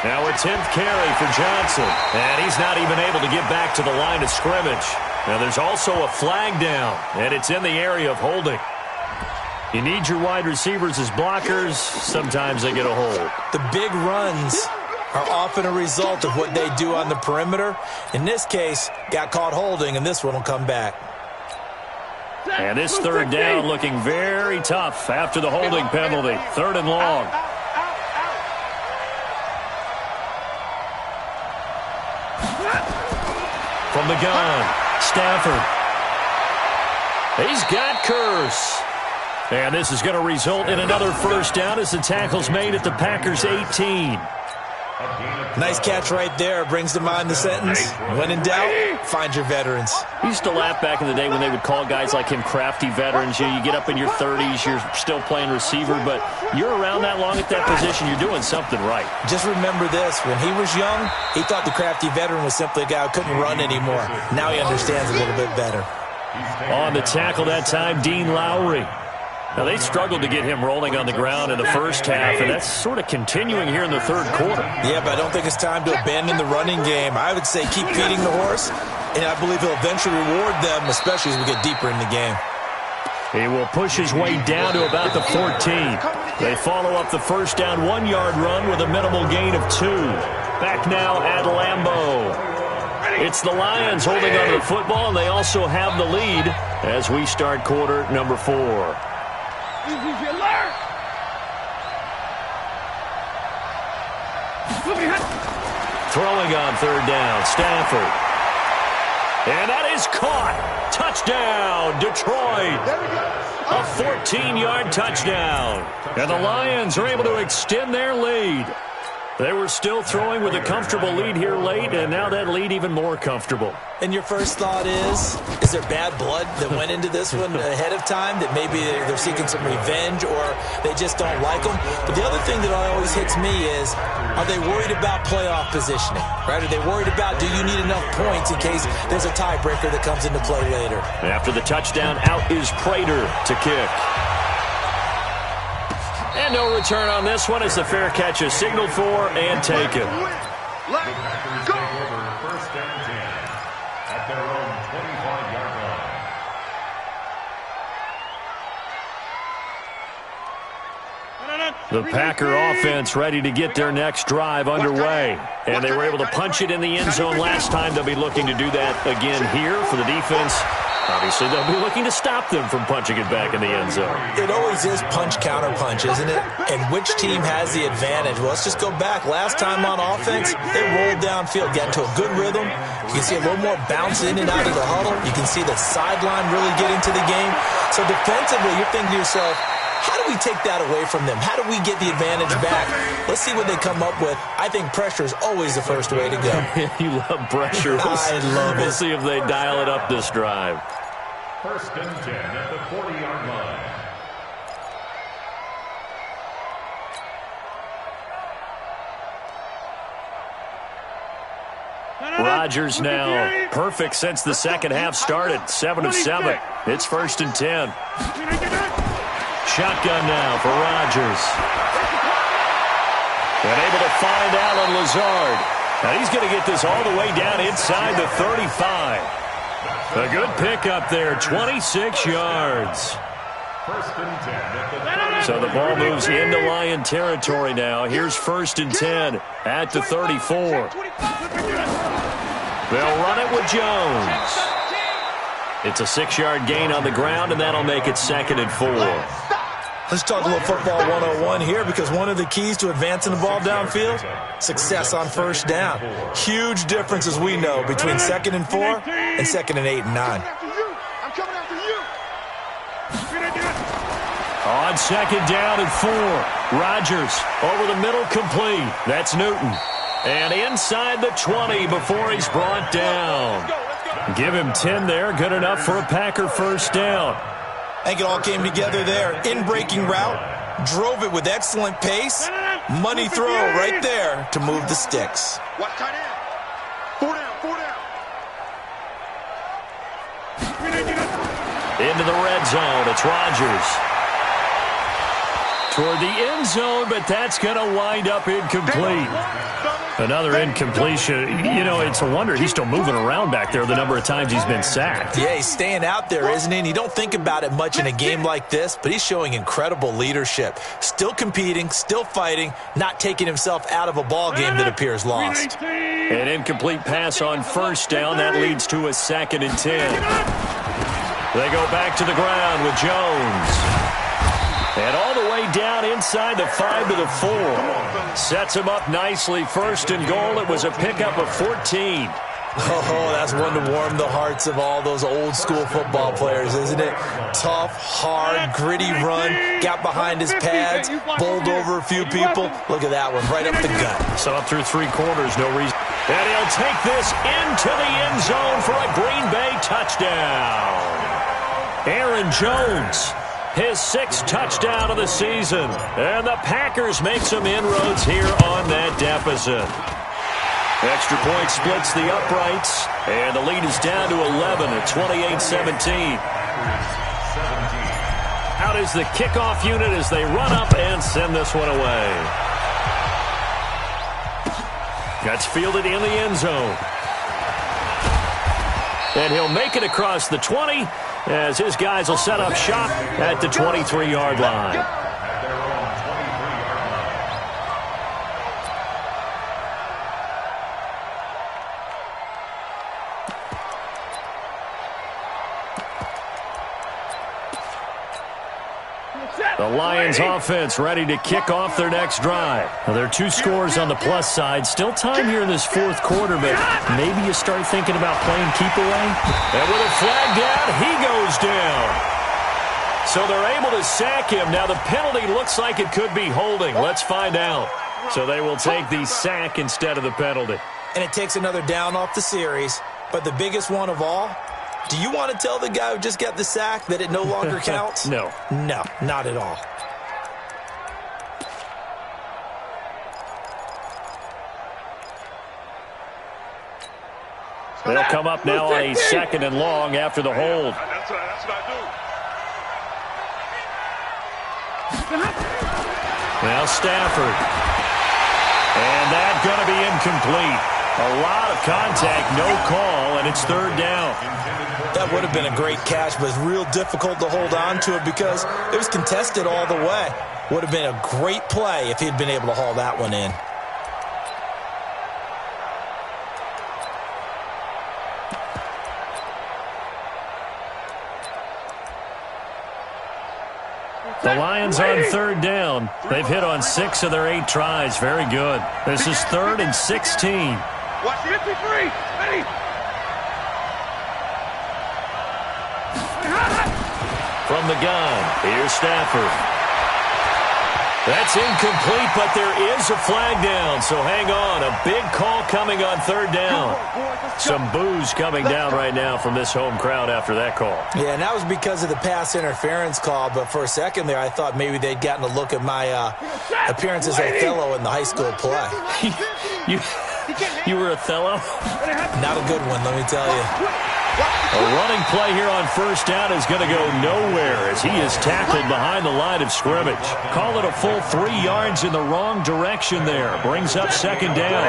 Now a 10th carry for Johnson. And he's not even able to get back to the line of scrimmage. Now there's also a flag down, and it's in the area of holding. You need your wide receivers as blockers. Sometimes they get a hold. The big runs are often a result of what they do on the perimeter. In this case, got caught holding, and this one will come back. And this 3rd down looking very tough after the holding penalty. 3rd and long. From the gun, Stafford. He's got Curse. And this is going to result in another 1st down as the tackle's made at the Packers' 18. Nice catch right there. Brings to mind the sentence, when in doubt, find your veterans. We used to laugh back in the day when they would call guys like him crafty veterans. You get up in your 30s, you're still playing receiver, but you're around that long at that position, you're doing something right. Just remember this, when he was young, he thought the crafty veteran was simply a guy who couldn't run anymore. Now he understands a little bit better. On the tackle that time, Dean Lowry. Now, they struggled to get him rolling on the ground in the first half, and that's sort of continuing here in the 3rd quarter. Yeah, but I don't think it's time to abandon the running game. I would say keep feeding the horse, and I believe he'll eventually reward them, especially as we get deeper in the game. He will push his way down to about the 14. They follow up the 1st down 1-yard run with a minimal gain of 2. Back now at Lambeau. It's the Lions holding on to the football, and they also have the lead as we start quarter number 4. Throwing on third down, Stafford. And that is caught. Touchdown, Detroit. A 14-yard touchdown. And the Lions are able to extend their lead. They were still throwing with a comfortable lead here late, and now that lead even more comfortable. And your first thought is there bad blood that went into this one ahead of time, that maybe they're seeking some revenge or they just don't like them? But the other thing that always hits me is, are they worried about playoff positioning? Right? Are they worried about, do you need enough points in case there's a tiebreaker that comes into play later? After the touchdown, out is Prater to kick. And no return on this one as the fair catch is signaled for and taken. Let's go. First and 10 at their own 25-yard line. The Packer offense ready to get their next drive underway. And they were able to punch it in the end zone last time. They'll be looking to do that again here for the defense. Obviously, they'll be looking to stop them from punching it back in the end zone. It always is punch-counter-punch, isn't it? And which team has the advantage? Well, let's just go back. Last time on offense, they rolled downfield, got into a good rhythm. You can see a little more bounce in and out of the huddle. You can see the sideline really get into the game. So defensively, you're thinking to yourself, how do we take that away from them? How do we get the advantage back? Let's see what they come up with. I think pressure is always the first way to go. You love pressure. I love it. We'll see if they dial it up this drive. First and 10 at the 40-yard line. Rodgers now perfect since the second half started. 7 of 7. It's first and 10. Shotgun now for Rodgers. And able to find Allen Lazard. Now he's going to get this all the way down inside the 35. A good pickup there, 26 yards. First and 10 at the So the ball moves into Lion territory now. Here's first and 10 at the 34. They'll run it with Jones. It's a 6-yard gain on the ground, and that'll make it second and 4. Let's talk a little football 101 here, because one of the keys to advancing the ball downfield, success on first down. Huge difference, as we know, between second and 4 and second and 8 and 9. I'm coming after you. On second down and 4, Rodgers over the middle, complete. That's Newton. And inside the 20 before he's brought down. Give him 10 there, good enough for a Packer first down. I think it all came together there. In-breaking route, drove it with excellent pace. Money throw right there to move the sticks. Watch tight end. 4 down, 4 down. Into the red zone, it's Rodgers. Toward the end zone, but that's going to wind up incomplete. Another incompletion. You know, it's a wonder he's still moving around back there the number of times he's been sacked. Yeah, he's staying out there, isn't he? And you don't think about it much in a game like this, but he's showing incredible leadership. Still competing, still fighting, not taking himself out of a ball game that appears lost. An incomplete pass on first down. That leads to a second and 10. They go back to the ground with Jones. And all the way down inside the 5 to the 4. Sets him up nicely. First and goal. It was a pickup of 14. Oh, that's one to warm the hearts of all those old school football players, isn't it? Tough, hard, gritty run. Got behind his pads. Bowled over a few people. Look at that one. Right up the gut. So up through 3 quarters. No reason. And he'll take this into the end zone for a Green Bay touchdown. Aaron Jones. His 6th touchdown of the season. And the Packers make some inroads here on that deficit. Extra point splits the uprights. And the lead is down to 11 at 28-17. Out is the kickoff unit as they run up and send this one away. That's fielded in the end zone. And he'll make it across the 20 as his guys will set up shop at the 23-yard line. The Lions offense ready to kick off their next drive. Now, there are 2 scores on the plus side. Still time here in this fourth quarter, but maybe you start thinking about playing keep away. And with a flag down, he goes down. So they're able to sack him. Now the penalty looks like it could be holding. Let's find out. So they will take the sack instead of the penalty. And it takes another down off the series. But the biggest one of all, do you want to tell the guy who just got the sack that it no longer counts? No. No, not at all. They'll come up now on a 2nd and long after the hold. That's what I do. Now Stafford. And that's going to be incomplete. A lot of contact, no call, and it's 3rd down. That would have been a great catch, but it's real difficult to hold on to it because it was contested all the way. Would have been a great play if he'd been able to haul that one in. The Lions on 3rd down. They've hit on 6 of their 8 tries. Very good. This is 3rd and 16. Watch 53. Ready. From the gun, here's Stafford. That's incomplete, but there is a flag down, so hang on. A big call coming on 3rd down. Some boos coming down right now from this home crowd after that call. Yeah, and that was because of the pass interference call, but for a second there I thought maybe they'd gotten a look at my appearance as Othello in the high school play. You were Othello? Not a good one, let me tell you. A running play here on 1st down is going to go nowhere as he is tackled behind the line of scrimmage. Call it a full 3 yards in the wrong direction there. Brings up 2nd down.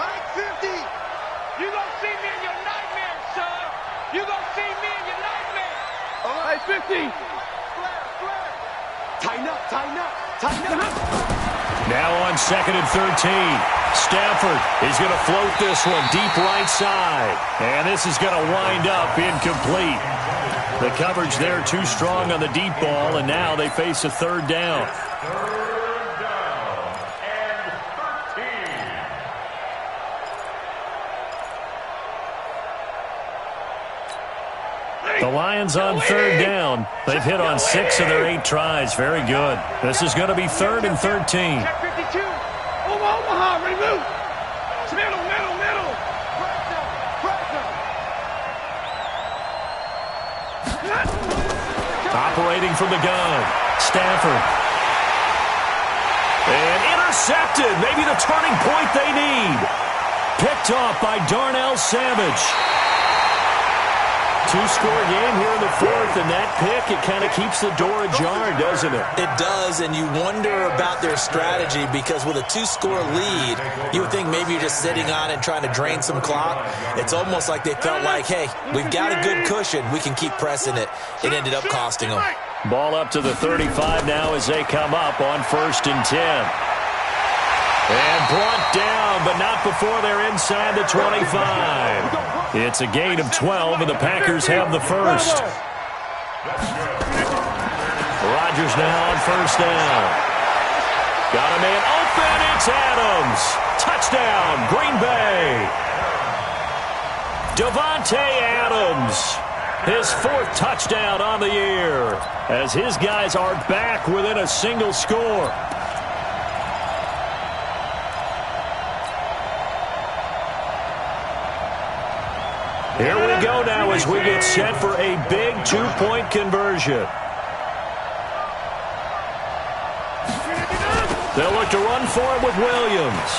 Mike 50. You gonna see me in your nightmare, son. You gonna see me in your nightmare. All right, 50. Flare. Tighten up. Now on 2nd and 13. Stafford is going to float this one deep right side. And this is going to wind up incomplete. The coverage there too strong on the deep ball, and now they face a 3rd down. 3rd down and 13. The Lions on 3rd down. They've hit on 6 of their 8 tries. Very good. This is going to be 3rd and 13. Check 52. Omaha, remove. Middle. Operating from the gun. Stafford. And intercepted. Maybe the turning point they need. Picked off by Darnell Savage. 2-score game here in the 4th, and that pick, it kind of keeps the door ajar, doesn't it? It does, and you wonder about their strategy because with a 2-score lead, you would think maybe you're just sitting on and trying to drain some clock. It's almost like they felt like, hey, we've got a good cushion. We can keep pressing it. It ended up costing them. Ball up to the 35 now as they come up on 1st and 10. And brought down, but not before they're inside the 25. It's a gain of 12, and the Packers have the first. Rodgers now on 1st down. Got a man open. It's Adams. Touchdown, Green Bay. Davante Adams. His 4th touchdown on the year as his guys are back within a single score. Here we go now as we get set for a big 2-point conversion. They'll look to run for it with Williams.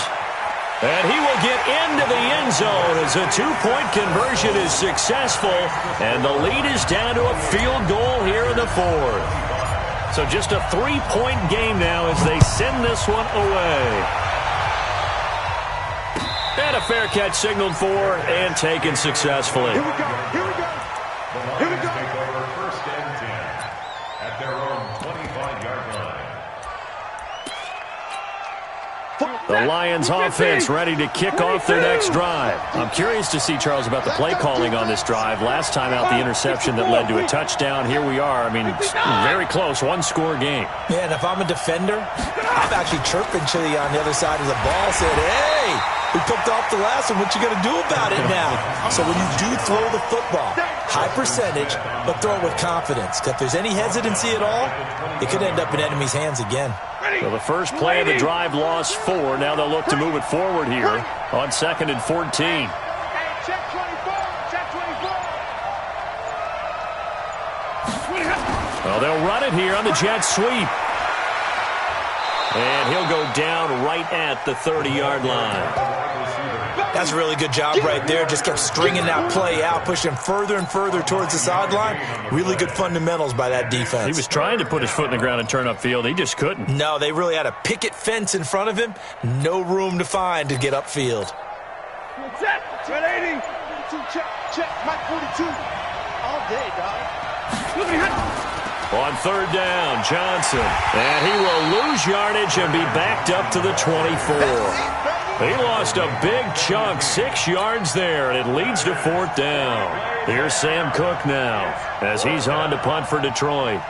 And he will get into the end zone as a 2-point conversion is successful. And the lead is down to a field goal here in the 4th. So just a 3-point game now as they send this one away. And a fair catch signaled for and taken successfully. Here we go. The Lions take over 1st and 10 at their own 25-yard line. The The Lions offense ready to kick off their next drive. I'm curious to see, Charles, about the play calling on this drive. Last time out, the interception that led to a touchdown. Here we are. I mean, very close, one-score game. Yeah, and if I'm a defender, I'm actually chirping Chili on the other side of the ball, saying, hey, we picked off the last one. What you going to do about it now? So when you do throw the football, high percentage, but throw it with confidence. If there's any hesitancy at all, it could end up in enemy's hands again. Well, the first play of the drive lost 4. Now they'll look to move it forward here on 2nd and 14. Hey, check 24. Check 24. Well, they'll run it here on the jet sweep. And he'll go down right at the 30-yard line. That's a really good job right there. Just kept stringing that play out, pushing further and further towards the sideline. Really good fundamentals by that defense. He was trying to put his foot in the ground and turn upfield. He just couldn't. No, they really had a picket fence in front of him. No room to find to get upfield. Check. 180. Check. Mike 42. All day, dog. Look at him. On 3rd down, Johnson. And he will lose yardage and be backed up to the 24. He lost a big chunk, 6 yards there, and it leads to 4th down. Here's Sam Cook now as he's on to punt for Detroit.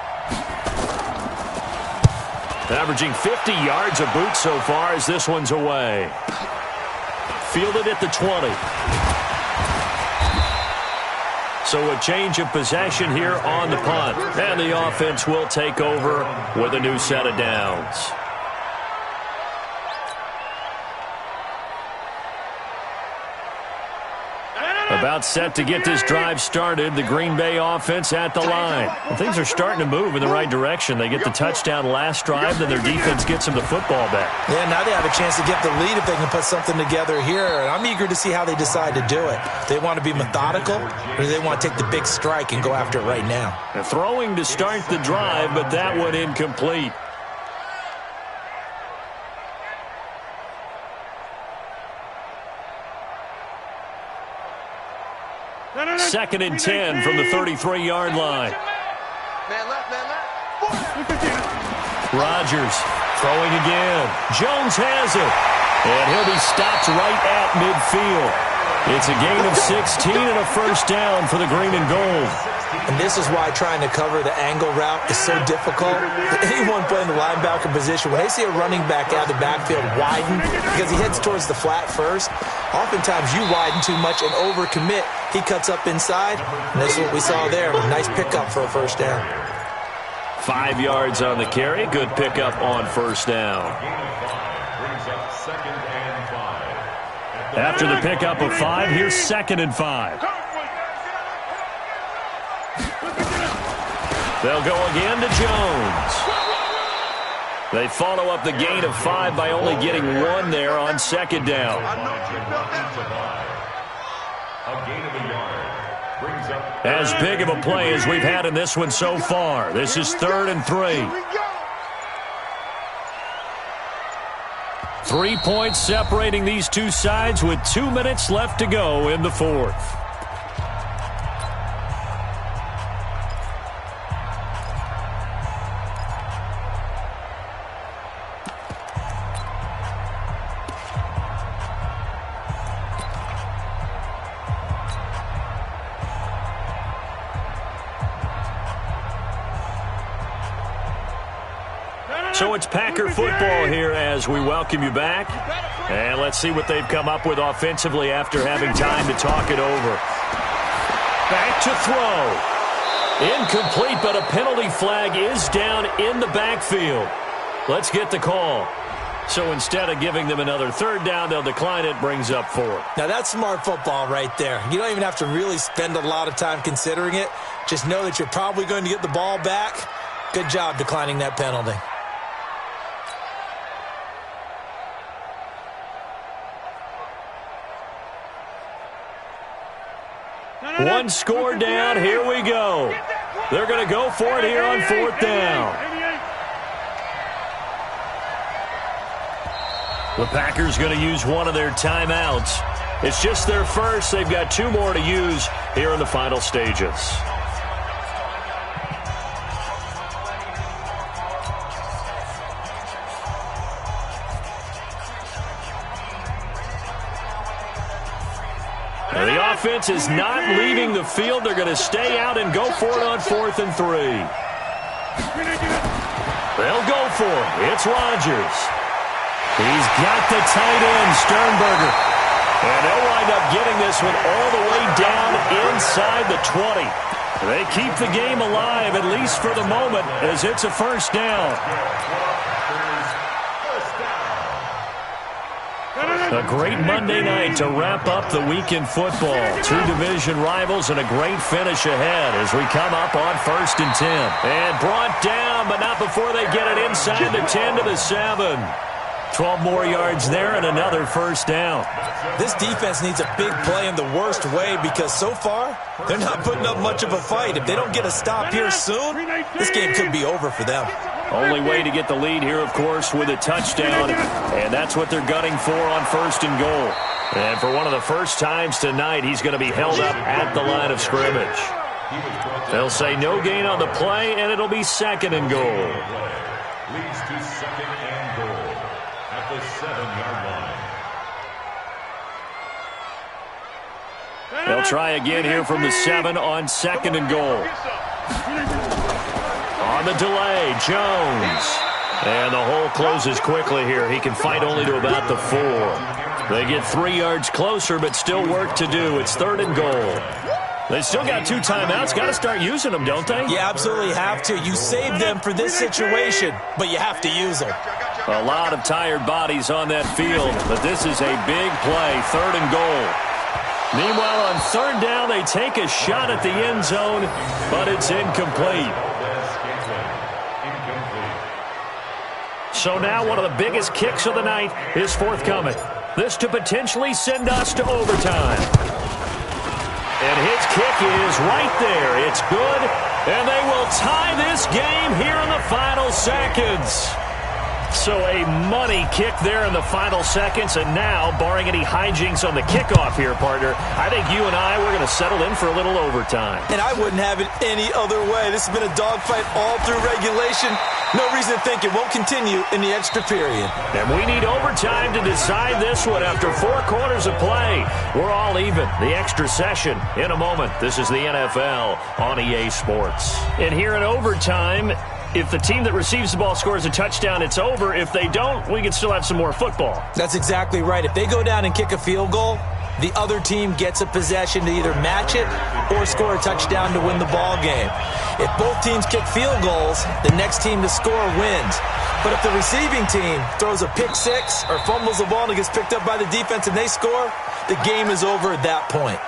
Averaging 50 yards a boot so far as this one's away. Fielded at the 20. So a change of possession here on the punt. And the offense will take over with a new set of downs. About set to get this drive started. The Green Bay offense at the line. And things are starting to move in the right direction. They get the touchdown last drive, then their defense gets them the football back. Yeah, now they have a chance to get the lead if they can put something together here. And I'm eager to see how they decide to do it. They want to be methodical, or do they want to take the big strike and go after it right now? And throwing to start the drive, but that one incomplete. Second and 10 from the 33-yard line. Man left. Rodgers throwing again. Jones has it. And he'll be stopped right at midfield. It's a gain of 16 and a first down for the green and gold. And this is why trying to cover the angle route is so difficult. Anyone playing the linebacker position, when they see a running back out of the backfield widen, because he heads towards the flat first, oftentimes you widen too much and overcommit. He cuts up inside, and that's what we saw there. Nice pickup for a first down. 5 yards on the carry. Good pickup on first down. After the pickup of 5, here's 2nd and 5. They'll go again to Jones. They follow up the gain of 5 by only getting 1 there on 2nd down. As big of a play as we've had in this one so far. This is 3rd and 3. 3 points separating these two sides with 2 minutes left to go in the 4th. So it's Packer football here as we welcome you back. And let's see what they've come up with offensively after having time to talk it over. Back to throw. Incomplete, but a penalty flag is down in the backfield. Let's get the call. So instead of giving them another 3rd down, they'll decline it, brings up 4. Now that's smart football right there. You don't even have to really spend a lot of time considering it. Just know that you're probably going to get the ball back. Good job declining that penalty. One score down. Here we go. They're going to go for it here on 4th down. The Packers going to use one of their timeouts. It's just their first. They've got 2 more to use here in the final stages. And the offense is not leaving the field. They're going to stay out and go for it on 4th and 3. They'll go for it. It's Rodgers. He's got the tight end, Sternberger. And they'll wind up getting this one all the way down inside the 20. They keep the game alive, at least for the moment, as it's a first down. A great Monday night to wrap up the week in football. 2 division rivals and a great finish ahead as we come up on 1st and 10. And brought down, but not before they get it inside the 10 to the 7. 12 more yards there and another first down. This defense needs a big play in the worst way because so far they're not putting up much of a fight. If they don't get a stop here soon, this game could be over for them. Only way to get the lead here, of course, with a touchdown, and that's what they're gunning for on 1st and goal. And for one of the first times tonight, he's going to be held up at the line of scrimmage. They'll say no gain on the play, and it'll be 2nd and goal. Leads to 2nd and goal at the 7-yard line. They'll try again here from the 7 on 2nd and goal. On the delay, Jones. And the hole closes quickly here. He can fight only to about the 4. They get 3 yards closer, but still work to do. It's 3rd and goal. They still got 2 timeouts. Got to start using them, don't they? You absolutely have to. You save them for this situation, but you have to use them. A lot of tired bodies on that field, but this is a big play, 3rd and goal. Meanwhile, on 3rd down, they take a shot at the end zone, but it's incomplete. So now one of the biggest kicks of the night is forthcoming. This to potentially send us to overtime. And his kick is right there. It's good, and they will tie this game here in the final seconds. So a money kick there in the final seconds, and now, barring any hijinks on the kickoff here, partner, I think you and I, we're going to settle in for a little overtime. And I wouldn't have it any other way. This has been a dogfight all through regulation. No reason to think it won't continue in the extra period. And we need overtime to decide this one after 4 quarters of play. We're all even. The extra session in a moment. This is the NFL on EA Sports. And here in overtime, if the team that receives the ball scores a touchdown, it's over. If they don't, we can still have some more football. That's exactly right. If they go down and kick a field goal, the other team gets a possession to either match it or score a touchdown to win the ball game. If both teams kick field goals, the next team to score wins. But if the receiving team throws a pick 6 or fumbles the ball and it gets picked up by the defense and they score, the game is over at that point.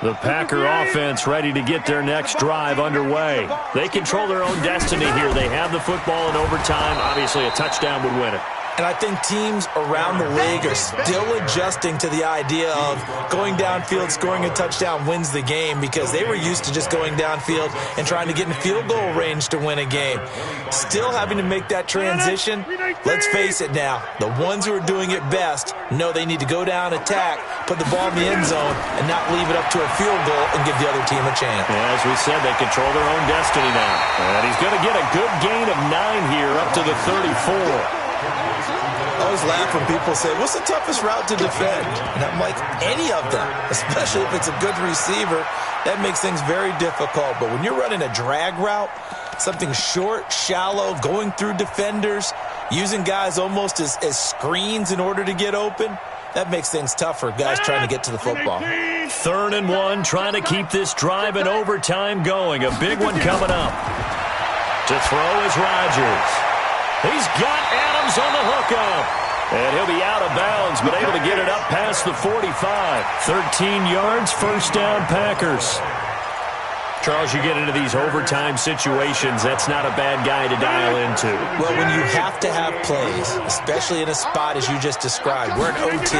The Packer offense ready to get their next drive underway. They control their own destiny here. They have the football in overtime. Obviously, a touchdown would win it. And I think teams around the league are still adjusting to the idea of going downfield, scoring a touchdown wins the game because they were used to just going downfield and trying to get in field goal range to win a game. Still having to make that transition. Let's face it now, the ones who are doing it best know they need to go down, attack, put the ball in the end zone, and not leave it up to a field goal and give the other team a chance. Yeah, as we said, they control their own destiny now. And he's going to get a good gain of 9 here up to the 34. I always laugh when people say, what's the toughest route to defend? And I'm like, any of them, especially if it's a good receiver. That makes things very difficult. But when you're running a drag route, something short, shallow, going through defenders, using guys almost as screens in order to get open, that makes things tough for guys trying to get to the football. 3rd and 1, trying to keep this drive in overtime going. A big one coming up. To throw is Rodgers. He's got Adams on the hookup. And he'll be out of bounds, but able to get it up past the 45. 13 yards, first down, Packers. Charles, you get into these overtime situations, that's not a bad guy to dial into. Well, when you have to have plays, especially in a spot as you just described, we're in OT,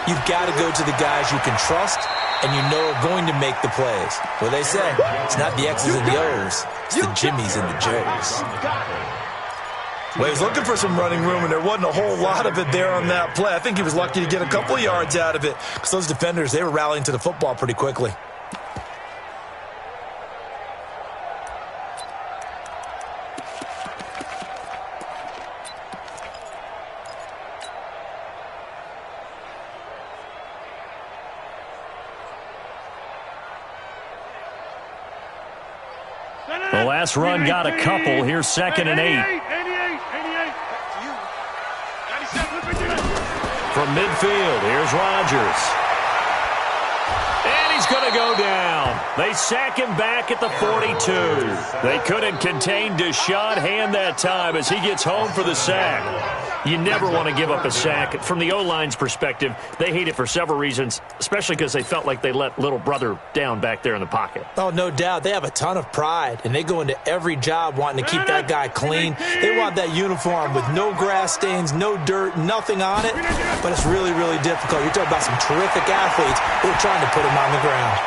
you've got to go to the guys you can trust and you know are going to make the plays. Well, they say, it's not the X's and the O's, it's the Jimmys and the Joes. Well, he was looking for some running room, and there wasn't a whole lot of it there on that play. I think he was lucky to get a couple of yards out of it because those defenders, they were rallying to the football pretty quickly. The last run got a couple. Here's 2nd and 8. From midfield, here's Rodgers. And he's going to go down. They sack him back at the 42. They couldn't contain Deshaun Hand that time as he gets home for the sack. You never want to give up a sack. From the O-line's perspective, they hate it for several reasons, especially because they felt like they let little brother down back there in the pocket. Oh, no doubt. They have a ton of pride, and they go into every job wanting to keep that guy clean. They want that uniform with no grass stains, no dirt, nothing on it, but it's really, really difficult. You're talking about some terrific athletes who are trying to put him on the ground.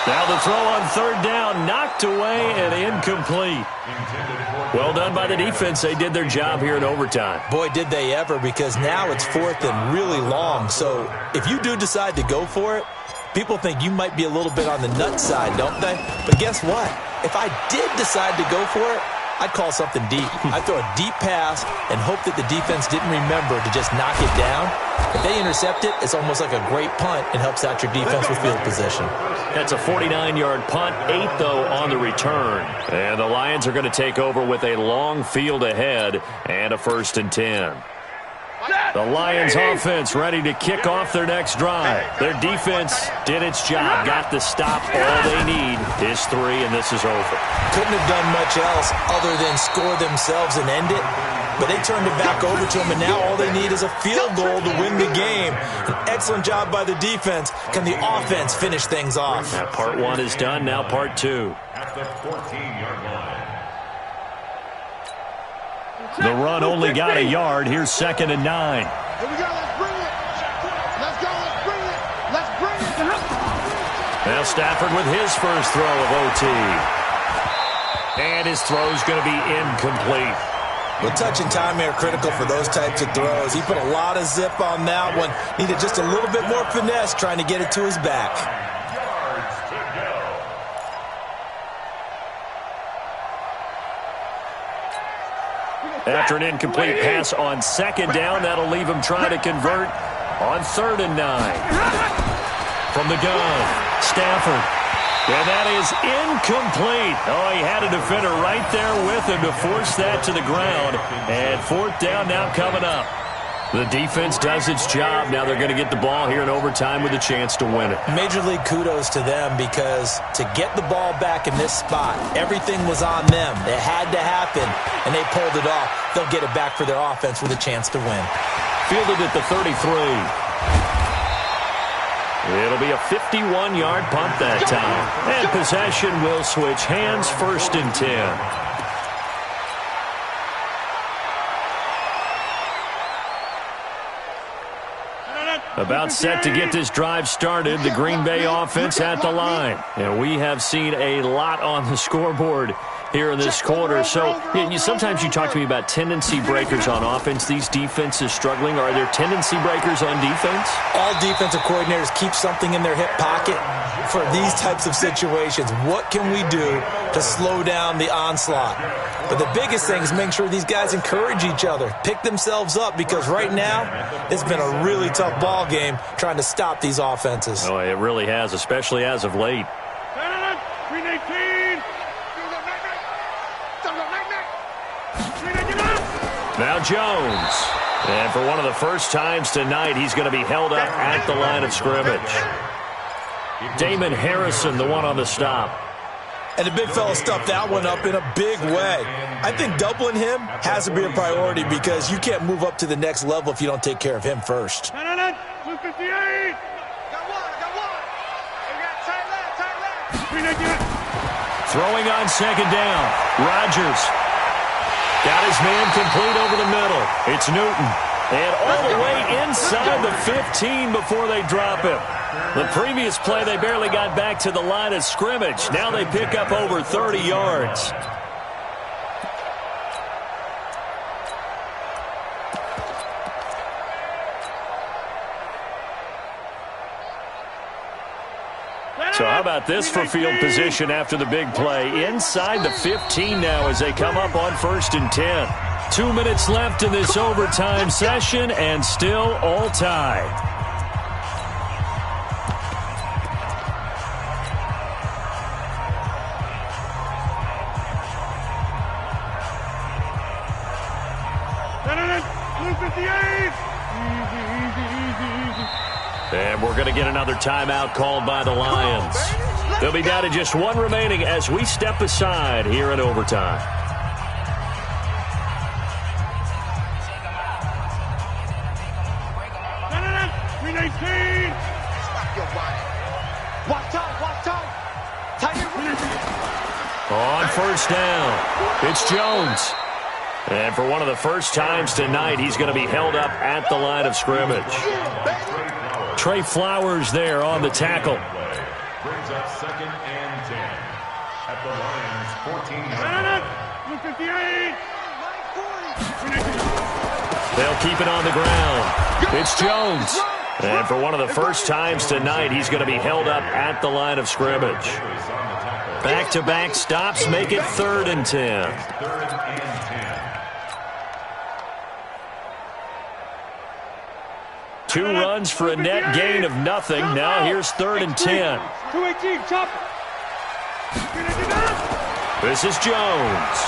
Now the throw on 3rd down, knocked away and incomplete. Well done by the defense. They did their job here in overtime. Boy, did they ever, because now it's 4th and really long. So if you do decide to go for it, people think you might be a little bit on the nut side, don't they? But guess what? If I did decide to go for it, I'd call something deep. I'd throw a deep pass and hope that the defense didn't remember to just knock it down. If they intercept it, it's almost like a great punt. It helps out your defense with field position. That's a 49-yard punt, 8, though, on the return. And the Lions are going to take over with a long field ahead and a 1st and 10. The Lions offense ready to kick off their next drive. Their defense did its job, got the stop. All they need is 3, and this is over. Couldn't have done much else other than score themselves and end it. But they turned it back over to them, and now all they need is a field goal to win the game. An excellent job by the defense. Can the offense finish things off? Now part 1 is done, now part 2. At the 14-yard line. The run only got a yard. Here's 2nd and 9. Here we go. Let's bring it. Let's go. Let's bring it. Let's bring it. Now Stafford with his first throw of OT. And his throw's going to be incomplete. Well, touch and time are critical for those types of throws. He put a lot of zip on that one. Needed just a little bit more finesse trying to get it to his back. After an incomplete pass on 2nd down, that'll leave him trying to convert on 3rd and 9. From the gun, Stafford. And that is incomplete. Oh, he had a defender right there with him to force that to the ground. And 4th down now coming up. The defense does its job. Now they're going to get the ball here in overtime with a chance to win it. Major league kudos to them, because to get the ball back in this spot, everything was on them. It had to happen, and they pulled it off. They'll get it back for their offense with a chance to win. Fielded at the 33. It'll be a 51-yard punt that time. And possession will switch hands, 1st and 10. About set to get this drive started, the Green Bay offense at the line. And we have seen a lot on the scoreboard here in this quarter. So sometimes you talk to me about tendency breakers on offense. These defenses struggling. Are there tendency breakers on defense? All defensive coordinators keep something in their hip pocket for these types of situations. What can we do to slow down the onslaught? But the biggest thing is make sure these guys encourage each other, pick themselves up, because right now it's been a really tough ball game trying to stop these offenses. Oh, it really has, especially as of late. Now Jones. And for one of the first times tonight, he's going to be held up at the line of scrimmage. Damon Harrison, the one on the stop. And the big fella stuffed that one up in a big way. I think doubling him has to be a priority, because you can't move up to the next level if you don't take care of him first. Got one. Throwing on 2nd down. Rodgers. Got his man complete over the middle. It's Newton. And all the way inside the 15 before they drop him. The previous play, they barely got back to the line of scrimmage. Now they pick up over 30 yards. So how about this for field position after the big play? Inside the 15 now as they come up on 1st and 10. 2 minutes left in this overtime session, and still all tied. And we're going to get another timeout called by the Lions. They'll be down to just one remaining as we step aside here in overtime. On first down, it's Jones. And for one of the first times tonight, he's going to be held up at the line of scrimmage. Trey Flowers there on the tackle. Brings up 2nd and 10 at the Lions' 14-yard line. They'll keep it on the ground. It's Jones. And for one of the first times tonight, he's going to be held up at the line of scrimmage. Back-to-back stops make it 3rd and 10. 3rd and 10. 2 runs for a net gain of nothing. Now here's 3rd and 10. 218, chop. This is Jones.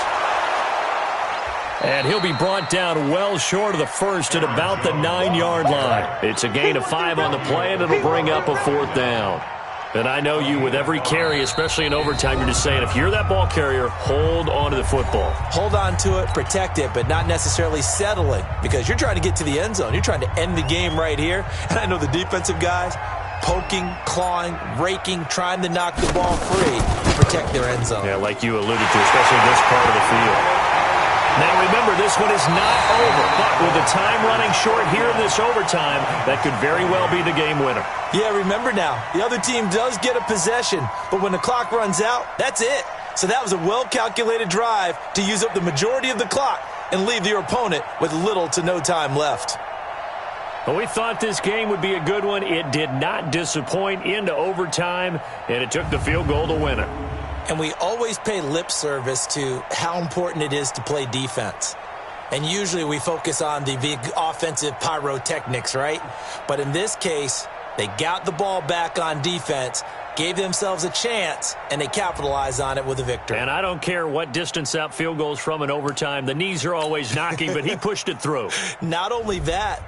And he'll be brought down well short of the first at about the 9-yard line. It's a gain of 5 on the play, and it'll bring up a 4th down. And I know you, with every carry, especially in overtime, you're just saying, if you're that ball carrier, hold on to the football. Hold on to it, protect it, but not necessarily settling, because you're trying to get to the end zone. You're trying to end the game right here. And I know the defensive guys poking, clawing, raking, trying to knock the ball free to protect their end zone. Yeah, like you alluded to, especially this part of the field. Now, remember, this one is not over, but with the time running short here in this overtime, that could very well be the game winner. Yeah, remember now, the other team does get a possession, but when the clock runs out, that's it. So that was a well-calculated drive to use up the majority of the clock and leave your opponent with little to no time left. Well, we thought this game would be a good one. It did not disappoint into overtime, and it took the field goal to win it. And we always pay lip service to how important it is to play defense. And usually we focus on the big offensive pyrotechnics, right? But in this case, they got the ball back on defense, gave themselves a chance, and they capitalized on it with a victory. And I don't care what distance that field goal is from in overtime. The knees are always knocking, but he pushed it through. Not only that,